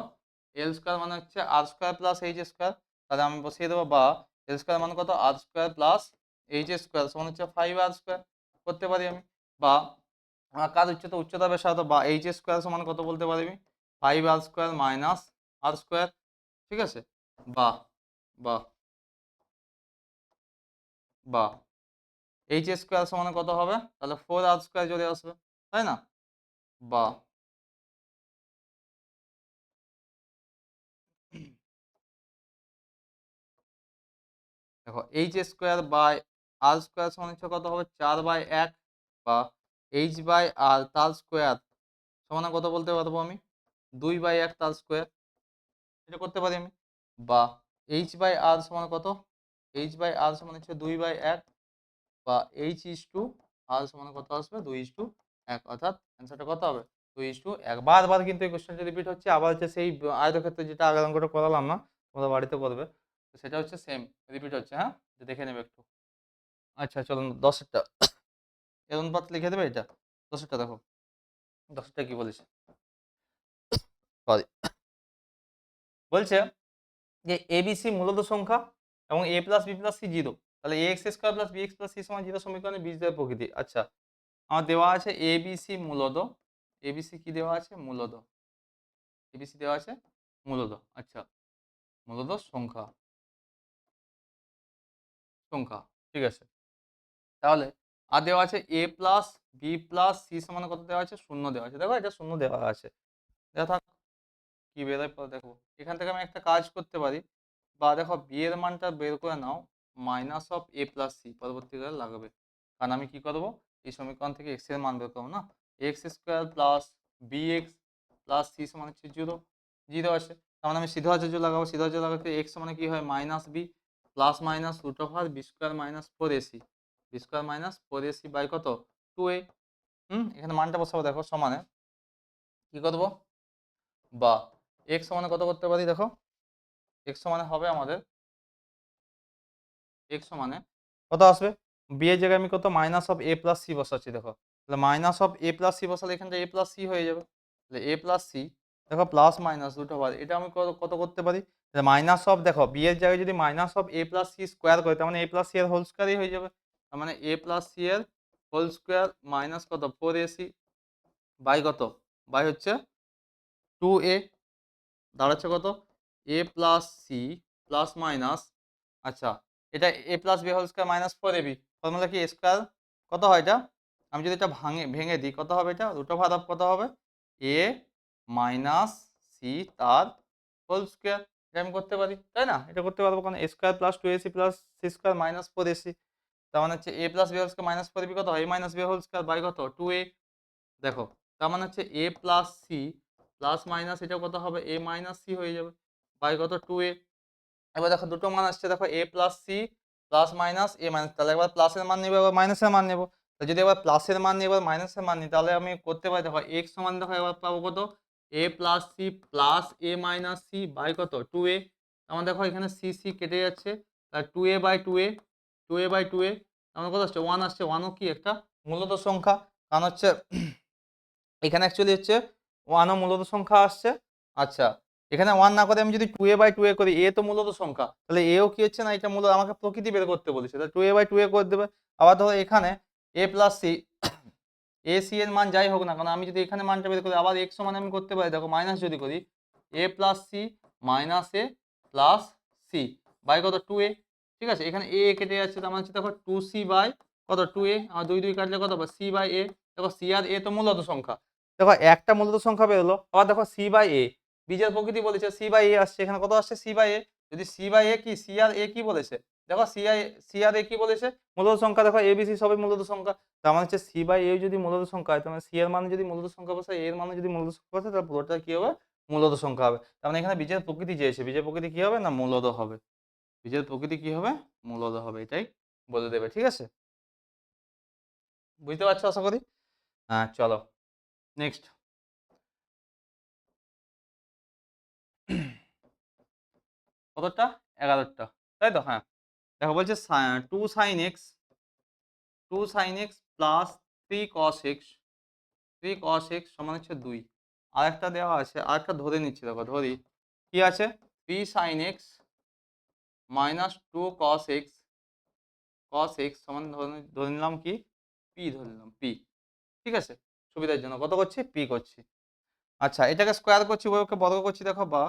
এল স্কোয়ার মানে হচ্ছে আর স্কোয়ার প্লাস এইচ স্কোয়ার, তাহলে আমি বসিয়ে দেবো বা এল স্কোয়ার মানে কত আর স্কোয়ার প্লাস এইচ স্কোয়ার সমান হচ্ছে 5 আর স্কোয়ার করতে পারি আমি, বা কার উচ্চতা ব্যাসার্ধ বা এইচ স্কোয়ার সমান কত বলতে পারি আমি 5 আর স্কোয়ার মাইনাস আর স্কোয়ার, ঠিক আছে, বা বা বা এইচ স্কোয়ার সমান কত হবে তাহলে 4 আর স্কোয়ার চলে আসবে, তাই না, বা দেখো h square by r square সমান হচ্ছে কত হবে 4/1, বা এইচ বাই আর তার স্কোয়ার সমান কত বলতে পারবো আমি 2/1 তার স্কোয়ার, এটা করতে পারি আমি, বা এইচ বাই আর সমান কত, এইচ বাই আর সমান হচ্ছে 2/1, বা এইচ ইস টু আর সমান কত আসবে 2:1, অর্থাৎ অ্যান্সারটা কত হবে 2:1। বারবার কিন্তু এই কোশ্চেনটা রিপিট হচ্ছে, আবার হচ্ছে সেই আয়তক্ষেত্রে যেটা আগের অঙ্কটা করালাম না, তোমরা বাড়িতে করবে, তো সেটা হচ্ছে সেম রিপিট হচ্ছে, হ্যাঁ দেখে নেবে একটু। আচ্ছা চলুন 10টা এর অনুপাত লিখে দেবে, এটা 10টা দেখো 10টা কি বলেছে, সরি বলছে যে এবিসি মূলত সংখ্যা এবং a plus b plus c 0, তাহলে a x square plus b x plus c সমান 0 সমীকরণে বীজদ্বয়ের প্রকৃতি। আচ্ছা আমার দেওয়া আছে এবিসি মূলত, এবিসি কি দেওয়া আছে মূলত, এবিসি দেওয়া আছে মূলত, আচ্ছা মূলত সংখ্যা, সংখ্যা ঠিক আছে, তাহলে আর দেওয়া আছে এ প্লাস বি প্লাস সি সমান কত দেওয়া আছে 0 দেওয়া আছে, দেখো এটা 0 দেওয়া আছে, দেখা থাক কি বেরোয় পরে দেখো। এখান থেকে আমি একটা কাজ করতে পারি, বা দেখো বি এর মানটা বের করে নাও minus of a plus c পরবর্তীকালে লাগবে, কারণ আমি কি করবো এই সমীকরণ থেকে এক্স এর মান বের করবো না, x square plus b x plus c সমান হচ্ছে 0, 0 আছে, তার মানে আমি সিদ্ধাচার্য লাগাবো, সিদ্ধাচার্য লাগাতে এক্স মানে কি হয় মাইনাস বি প্লাস মাইনাস √আর b square minus 4ac, b square minus 4ac by কত 2a, এখানে মানটা বসাবো দেখো সমানে কি করবো, বা এক্স সমানে কত করতে পারি দেখো, এক্স সমানে হবে আমাদের এক্স সমানে কত আসবে, বি এর জায়গায় আমি কত minus of a plus c বসাচ্ছি, দেখো তাহলে minus of a plus c বসালে এখানটা এ প্লাস সি হয়ে যাবে, তাহলে এ প্লাস সি দেখো প্লাস মাইনাস √, এটা আমি কত কত করতে পারি মাইনাস অফ, দেখো বি এর জায়গায় যদি minus of a plus c square করে তার মানে এ প্লাস সি এর হোল স্কোয়ারই হয়ে যাবে, তার মানে এ প্লাস সি এর হোল স্কোয়ার মাইনাস কত 4ac বাই কত বাই হচ্ছে 2a, দাঁড়াচ্ছে কত a plus c plus minus, আচ্ছা এটা a plus b whole square minus 4ab, formula কি স্কোয়ার কত হয় এটা, আমি যদি এটা ভেঙে দিই কত হবে এটা √, কত হবে এ মাইনাস সি তার হোল স্কোয়ার, এটা আমি করতে পারি তাই না, এটা করতে পারবো কারণ a square plus 2ac plus c square minus 4ac, তার মানে হচ্ছে a plus b whole square minus 4ab কত হয় a minus b whole square by কত 2a, দেখো তার মানে হচ্ছে a plus c plus minus এটা কত হবে এ মাইনাস সি হয়ে যাবে বাই কত 2a, এবার দেখো দুটো মান আসছে দেখো এ প্লাস সি প্লাস মাইনাস এ মাইনাস, তাহলে একবার প্লাসের মান নেবো এবার মাইনাসের মান নেবো, যদি এবার প্লাসের মান নিই এবার মাইনাসের মান নিই তাহলে আমি করতে পারি দেখো এক্স সমান দেখো এবার পাবো কত a plus c plus a minus c by কত 2a, আমার দেখো এখানে সি সি কেটে যাচ্ছে, তাহলে 2a by 2a 2a by 2a আমার কত আসছে 1 আসছে, 1ও কি একটা মূলত সংখ্যা, কারণ হচ্ছে এখানে অ্যাকচুয়ালি হচ্ছে 1ও মূলত সংখ্যা আসছে, আচ্ছা এখানে 1 না করে আমি যদি 2a বাই 2a করি এ তো মূলত সংখ্যা, তাহলে এও কি হচ্ছে না এটা মূলত আমাকে প্রকৃতি বের করতে বলেছে, তাহলে 2a বাই 2a করে দেবে, আবার ধরো এখানে a plus c a c এর মান যাই হোক না কারণ আমি যদি এখানে মানটা বের করি আবার এক্স সমান আমি করতে পারি দেখো মাইনাস যদি করি a plus c minus a plus c by কত 2a, ঠিক আছে এখানে এ কেটে যাচ্ছে তার মানে হচ্ছে দেখো 2c বাই কত 2a, আমার 2 2 কাটলে কত হবে c বাই a, দেখো c আর a তো মূলত সংখ্যা, দেখো একটা মূলত সংখ্যা বেরোলো, আবার দেখো c বাই a বীজের প্রকৃতি বলেছে c বাই a আসছে, এখানে কত আসছে c বাই a, যদি c বাই a কি c আর a কি বলেছে দেখো সি আর এ কি বলেছে, মূলত সংখ্যা। দেখো এ বি সি সবই মূলত সংখ্যা, তার মানে হচ্ছে সি বাই এ যদি মূলত সংখ্যা হয়, তার মানে সি এর মানে যদি মূলত সংখ্যা বসে, এর মানে যদি মূলত সংখ্যা বসে, তাহলে পুরোটা কি হবে, মূলত সংখ্যা হবে। তার মানে এখানে বীজের প্রকৃতি চেয়েছে, বীজের প্রকৃতি কি হবে না মূলত হবে, বীজের প্রকৃতি কি হবে মূলত হবে, এটাই বলে দেবে। ঠিক আছে, বুঝতে পারছো আশা করি। হ্যাঁ চলো নেক্সট। কতটা, 11টা, তাই তো। হ্যাঁ দেখো বলছে 2 sin x, 2 sin x plus 3 cos x, 3 cos x সমান হচ্ছে 2। আরেকটা দেওয়া আছে, আরেকটা ধরে নিচ্ছি, দেখো ধরি কি আছে, 3 sin x minus 2 cos x, cos x সমান ধরে নিলাম কি, পি ধরে নিলাম, পি। ঠিক আছে, সুবিধার জন্য কত করছি, পি করছি। আচ্ছা এটাকে স্কোয়ার করছি, ওকে বর্গ করছি, দেখো বা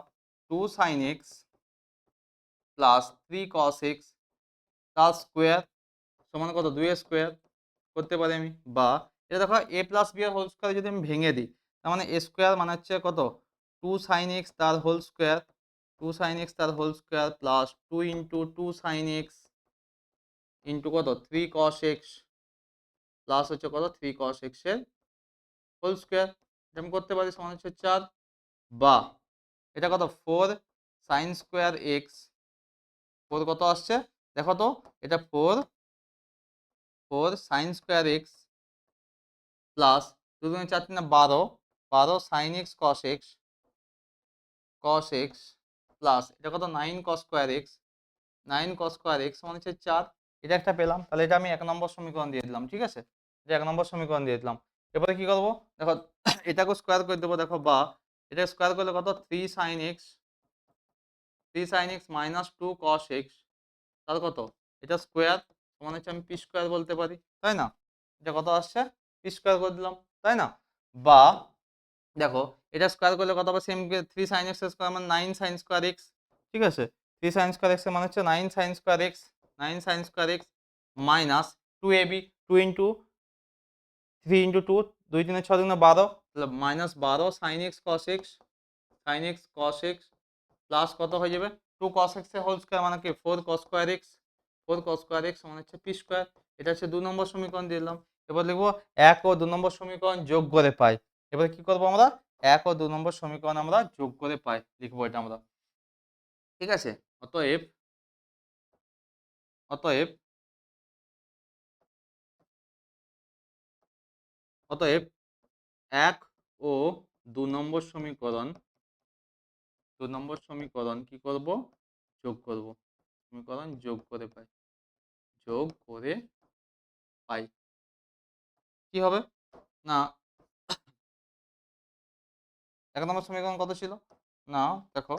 2 sin x plus 3 cos x তার স্কোয়ার সমান কত, 2 স্কোয়ার করতে পারি আমি। বা এটা দেখো এ প্লাস বি এর হোল স্কোয়ার যদি আমি ভেঙে দিই, তার মানে এ স্কোয়ার মানে হচ্ছে কত, 2 sin x তার হোল স্কোয়ার, 2 sin x তার whole square plus 2 × 2 sin x into কত 3 cos x প্লাস হচ্ছে কত 3 cos x এর হোল স্কোয়ার, এটা আমি করতে পারি, সমান হচ্ছে 4। বা এটা কত 4 sin² x, 4 কত আসছে দেখো তো, এটা 4 sin² x plus 2 × 4 = 12, 12 sin x cos x plus এটা কত 9 cos²x, 9 cos² x সমান হচ্ছে 4। এটা একটা পেলাম, তাহলে এটা আমি 1 নম্বর সমীকরণ দিয়ে দিলাম। ঠিক আছে, এটা 1 নম্বর সমীকরণ দিয়ে দিলাম। এবারে কি করবো দেখো, এটাকে স্কোয়ার করে দেবো, দেখো বা এটা স্কোয়ার করলে কত 3 sin x, 3 sin x minus 2 cos x তার কত, এটা স্কোয়ার সমান হচ্ছে আমি পি স্কোয়ার বলতে পারি, তাই না। এটা কত আসছে, পি স্কোয়ার করে দিলাম, তাই না। বা দেখো এটা স্কোয়ার করলে কত হবে, সেম 3 sin x স্কোয়ার মানে 9 sin²x। ঠিক আছে, 3 sin² x এর মানে হচ্ছে 9 sin²x, 9 sin² x minus 2ab, 2 into 3 × 2, 2 3 6 × 12, তাহলে minus 12 sin x cos x, sin x cos x plus কত হয়ে যাবে 2 cos x এর হোল স্কোয়ার মানে কি 4 cos²x, 4 cos²x সমান হচ্ছে পি স্কোয়ার। এটা হচ্ছে 2 নম্বর সমীকরণ দিয়ে দিলাম। এবার লিখবো 1 ও 2 নম্বর সমীকরণ যোগ করে পাই। এবার কি করবো আমরা, 1 ও 2 নম্বর সমীকরণ আমরা যোগ করে পাই, লিখবো এটা আমরা। ঠিক আছে, অতএব অতএব অতএব 1 ও 2 নম্বর সমীকরণ, 2 নম্বর সমীকরণ কি করব, যোগ করব, সমীকরণ যোগ করে পাই, যোগ করে পাই কি হবে না, 1 নম্বর সমীকরণ কত ছিল না, দেখো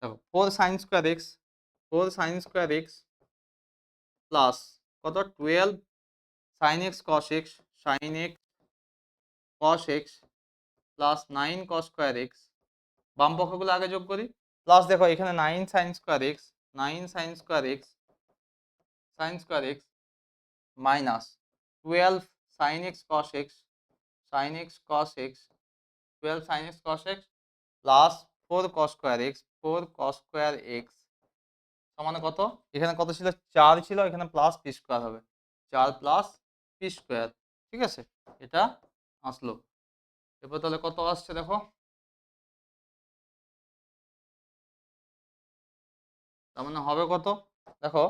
দেখো 4 sin²x, 4 sin² x প্লাস কত 12 sin x cos x, sin x cos x plus 9 cos²x, বাম পক্ষগুলো আগে যোগ করি, প্লাস দেখো এখানে 9 sin²x, 9 sin²x, sin²x minus 12 sin x cos x, sin x cos x, 12 sin x cos x plus 4 cos²x, 4 cos²x সমান কত, এখানে কত ছিল 4 ছিল, এখানে প্লাস পি স্কোয়ার হবে, 4 প্লাস পি স্কোয়ার। ঠিক আছে, এটা আসলো। এবার তাহলে কত আসছে দেখো, তার মানে হবে কত, দেখো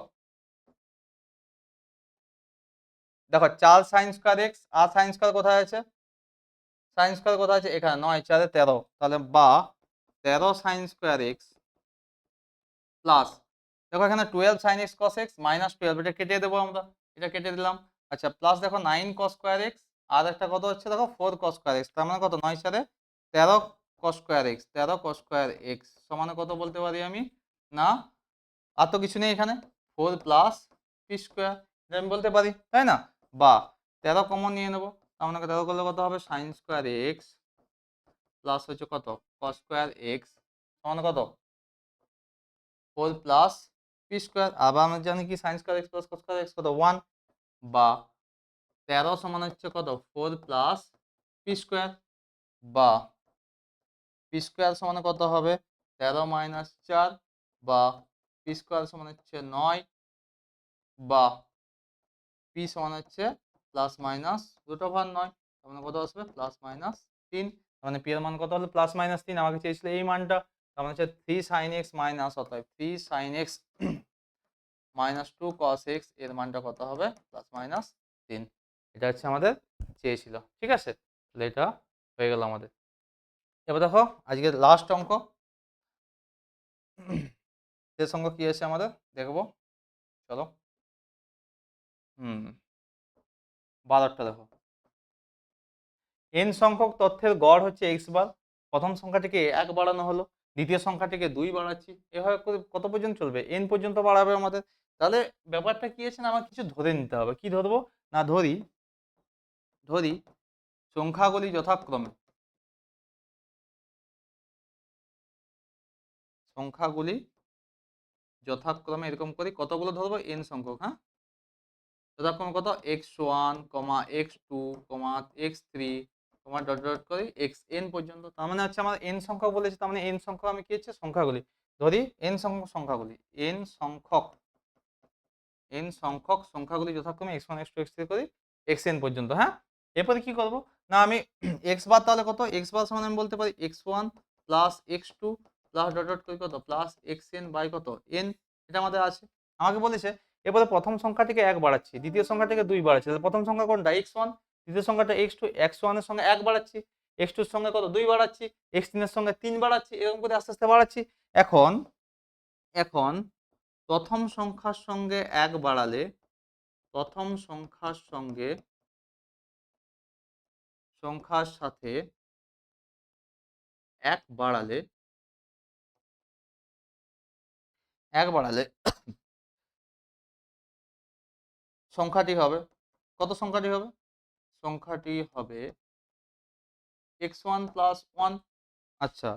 দেখো 4 sin²x আর sin² কোথায় আছে, sin² কোথায় আছে এখানে, 9 4 13, তাহলে বা 13 sin²x প্লাস দেখো এখানে 12 sin x cos x minus 12, এটা কেটে দেবো আমরা, এটা কেটে দিলাম। আচ্ছা প্লাস দেখো 9 cos²x আর একটা কত হচ্ছে দেখো 4 cos²x, তার মানে কত 9 4 13 cos²x, 13 cos²x সমান কত বলতে পারি আমি না, আর তো কিছু নেই এখানে, 4 প্লাস পি স্কোয়ার, এটা আমি বলতে পারি, তাই না। বা 13 কমন নিয়ে নেবো, তার মানে 13 করলে কত হবে sin² x প্লাস হচ্ছে কত cos² x সমান কত 4 প্লাস পি স্কোয়ার, আবার আমরা জানি কি sin² x plus cos² x কত 1। বা 13 সমান হচ্ছে কত 4 প্লাস পি স্কোয়ার, বা পি স্কোয়ার সমান কত হবে 13 - 4, বা পি স্কোয়ার সমান হচ্ছে 9 বা পি সমান হচ্ছে প্লাস মাইনাস √9, তার মানে কত আসবে প্লাস মাইনাস 3। মানে পি এর মান কত হলো প্লাস মাইনাস 3, আমাকে চেয়েছিল এই মানটা, তার মানে হচ্ছে 3 sin x মাইনাস, অতএব 3 sin x minus 2 cos x এর মানটা কত হবে প্লাস মাইনাস 3। এটা হচ্ছে আমাদের চেয়েছিল, ঠিক আছে, তাহলে এটা হয়ে গেল আমাদের। এবার দেখো আজকে লাস্ট অঙ্ক, শেষ অঙ্ক কি আছে আমাদের দেখবো, চলো। 12টা দেখো, n সংখ্যক তথ্যের গড় হচ্ছে x বার, প্রথম সংখ্যাটিকে 1 বাড়ানো হলো, দ্বিতীয় সংখ্যাটিকে 2 বাড়াচ্ছি, এভাবে করে কত পর্যন্ত চলবে, n পর্যন্ত বাড়াবে আমাদের। তাহলে ব্যাপারটা কি আছে না, আমার কিছু ধরে নিতে হবে, কি ধরবো না, ধরি সংখ্যাগুলি যথাক্রমে এরকম করি, কতগুলো ধরবো n সংখ্যক, হ্যাঁ, যথাক্রমে কত x1, x2, x3, dot dot করে xn পর্যন্ত। তার মানে হচ্ছে আমার n সংখ্যক বলেছে, তার মানে n সংখ্যক আমি কি হচ্ছে সংখ্যাগুলি ধরি, n সংখ্যক সংখ্যাগুলি, n সংখ্যক সংখ্যাগুলি যথাক্রমে x1, x2, x3 করি xn পর্যন্ত, হ্যাঁ। এরপরে কি করব না, আমি x বার তাহলে কত, x বার সমান আমি বলতে পারি x1 plus x2 plus dot dot করে কত প্লাস xn বাই কত n, এটা আমাদের আছে। আমাকে বলেছে এরপরে প্রথম সংখ্যাটিকে 1 বাড়াচ্ছি, দ্বিতীয় সংখ্যাটিকে 2 বাড়াচ্ছি, তাহলে প্রথম সংখ্যা কোনটা x1, দ্বিতীয় সংখ্যাটা x2, x1 এর সঙ্গে 1 বাড়াচ্ছি, x2 এর সঙ্গে কত 2 বাড়াচ্ছি, x3 এর সঙ্গে 3 বাড়াচ্ছি, এরকম করে আস্তে আস্তে বাড়াচ্ছি। এখন প্রথম সংখ্যার সঙ্গে 1 বাড়ালে, প্রথম সংখ্যার সাথে 1 বাড়ালে সংখ্যাটি হবে কত, সংখ্যাটি হবে x1 প্লাস 1। আচ্ছা,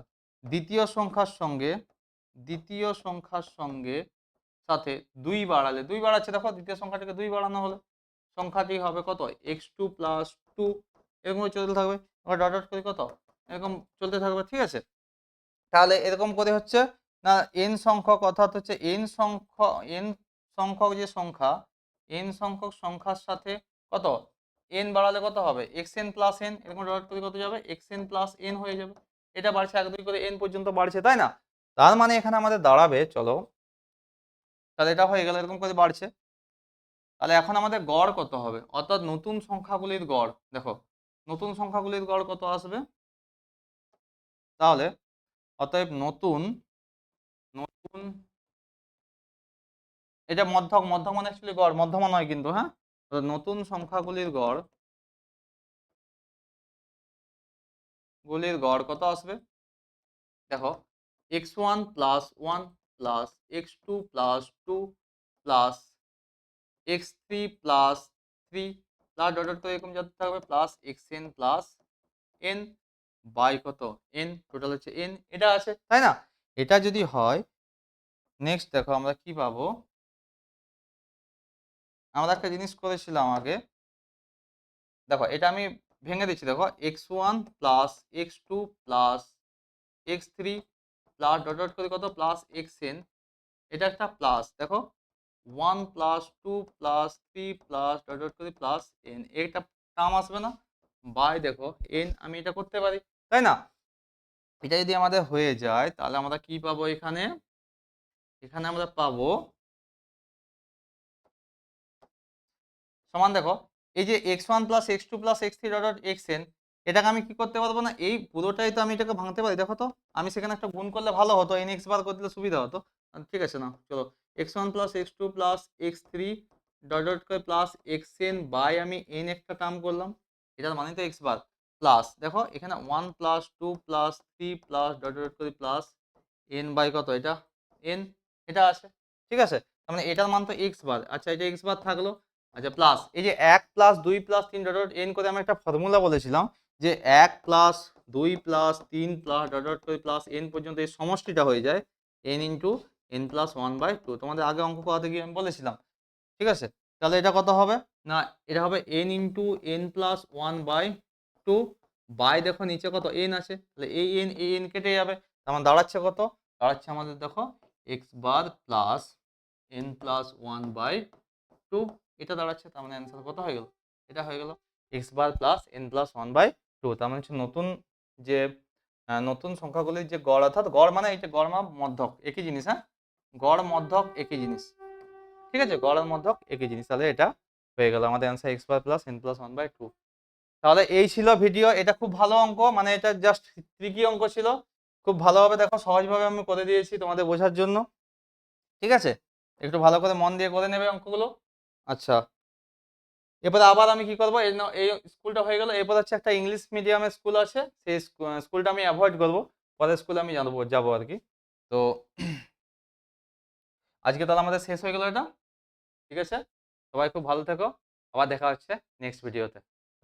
দ্বিতীয় সংখ্যার সঙ্গে সাথে 2 বাড়ালে, 2 বাড়াচ্ছে, দেখো দ্বিতীয় সংখ্যাটিকে 2 বাড়ানো হলো, সংখ্যাটি হবে কত x2 প্লাস 2, এরকম চলতে থাকবে, ডট ডট করে কত এরকম চলতে থাকবে, ঠিক আছে। তাহলে এরকম করে হচ্ছে না n সংখ্যক, অর্থাৎ হচ্ছে n সংখ্যক যে সংখ্যা, n সংখ্যক সংখ্যার সাথে কত n বাড়ালে কত হবে xn প্লাস n, এরকম ডট করে কত যাবে xn প্লাস n হয়ে যাবে, এটা বাড়ছে 1 2 করে n পর্যন্ত বাড়ছে, তাই না। তার মানে এখানে আমাদের দাঁড়াবে, চলো তাহলে এটা হয়ে গেল, এরকম করে বাড়ছে। তাহলে এখন আমাদের গড় কত হবে, অর্থাৎ নতুন সংখ্যাগুলির গড়, দেখো নতুন সংখ্যাগুলির গড় কত আসবে, তাহলে অতএব নতুন এটা মধ্যক মানে অ্যাকচুয়ালি গড়, মধ্যমা নয় কিন্তু, হ্যাঁ। তো নতুন সংখ্যাগুলির গড় কত আসবে, দেখো x1 plus 1 plus x2 plus 2 plus x3 plus 3 plus dot dot করে এরকম যাতে থাকবে plus xn plus n by কত n, টোটাল হচ্ছে n, এটা আছে, তাই না। এটা যদি হয়, নেক্সট দেখো আমরা কি পাবো, আমরা একটা জিনিস করেছিলাম আগে, দেখো এটা আমি ভেঙে দিচ্ছি, দেখো x1 plus x2 plus x3 plus dot dot করে কত প্লাস xn, এটা একটা প্লাস, দেখো 1 plus 2 plus 3 plus dot dot করে প্লাস n, এটা টার্ম আসবে না, বাই দেখো n, আমি এটা করতে পারি, তাই না। এটা যদি আমাদের হয়ে যায় তাহলে আমরা কি পাবো, এখানে আমরা পাবো সমান, দেখো এই যে x1 plus x2 plus x3 dot dot xn, এটাকে আমি কি করতে পারবো না, এই পুরোটাই তো আমি এটাকে ভাঙতে পারি, দেখো তো আমি সেখানে একটা গুণ করলে ভালো হতো, nx বার করে দিলে সুবিধা হতো, ঠিক আছে না, চলো x1 plus x2 plus x3 dot dot করে প্লাস xn বাই আমি n একটা টার্ম করলাম, এটার মানে তো x বার, প্লাস দেখো এখানে 1 plus 2 plus 3 plus dot dot করে প্লাস n বাই কত এটা n, এটা আছে, ঠিক আছে, তার মানে এটার মান তো x বার, আচ্ছা এটা x বার থাকলো, আচ্ছা প্লাস এই যে 1 plus 2 plus 3 dot dot n করে আমি একটা ফর্মুলা বলেছিলাম যে 1 plus 2 plus 3 plus dot dot করে প্লাস n পর্যন্ত এই সমষ্টিটা হয়ে যায় n ইন্টু n প্লাস 1/2, তোমাদের আগে অঙ্ক করাতে গিয়ে আমি বলেছিলাম, ঠিক আছে। তাহলে এটা কত হবে না, এটা হবে n into n plus 1/2 by দেখো নিচে কত n আছে, তাহলে এই n কেটে যাবে, তার মানে দাঁড়াচ্ছে কত, দাঁড়াচ্ছে আমাদের দেখো x bar plus n plus one by two, এটা দাঁড়াচ্ছে, তার মানে অ্যান্সার কত হয়ে গেল, এটা হয়ে গেল x bar plus n plus one by two. তার মানে হচ্ছে নতুন যে নতুন সংখ্যাগুলির যে গড়, অর্থাৎ গড় মানে এই যে গড় মাপ মধ্যক একই জিনিস, হ্যাঁ, গড় মধ্যক একই জিনিস, ঠিক আছে, গড় আর মধ্যক একই জিনিস, তাহলে এটা হয়ে গেল আমাদের answer x bar plus n plus one by two. তাহলে এই ছিল ভিডিও, এটা খুব ভালো অঙ্ক, মানে এটা জাস্ট ট্রিকি অঙ্ক ছিল, খুব ভালোভাবে দেখো, সহজভাবে আমি করে দিয়েছি তোমাদের বোঝার জন্য, ঠিক আছে, একটু ভালো করে মন দিয়ে করে নেবে অঙ্কগুলো। আচ্ছা, এরপরে আবার আমি কি করবো, এই স্কুলটা হয়ে গেল, এরপর হচ্ছে একটা ইংলিশ মিডিয়ামের স্কুল আছে, সেই স্কুলটা আমি অ্যাভয়েড করবো, পরের স্কুলে আমি যাবো আর কি। তো আজকে তাহলে আমাদের শেষ হয়ে গেল এটা, ঠিক আছে, সবাই খুব ভালো থেকো, আবার দেখা হচ্ছে নেক্সট ভিডিওতে।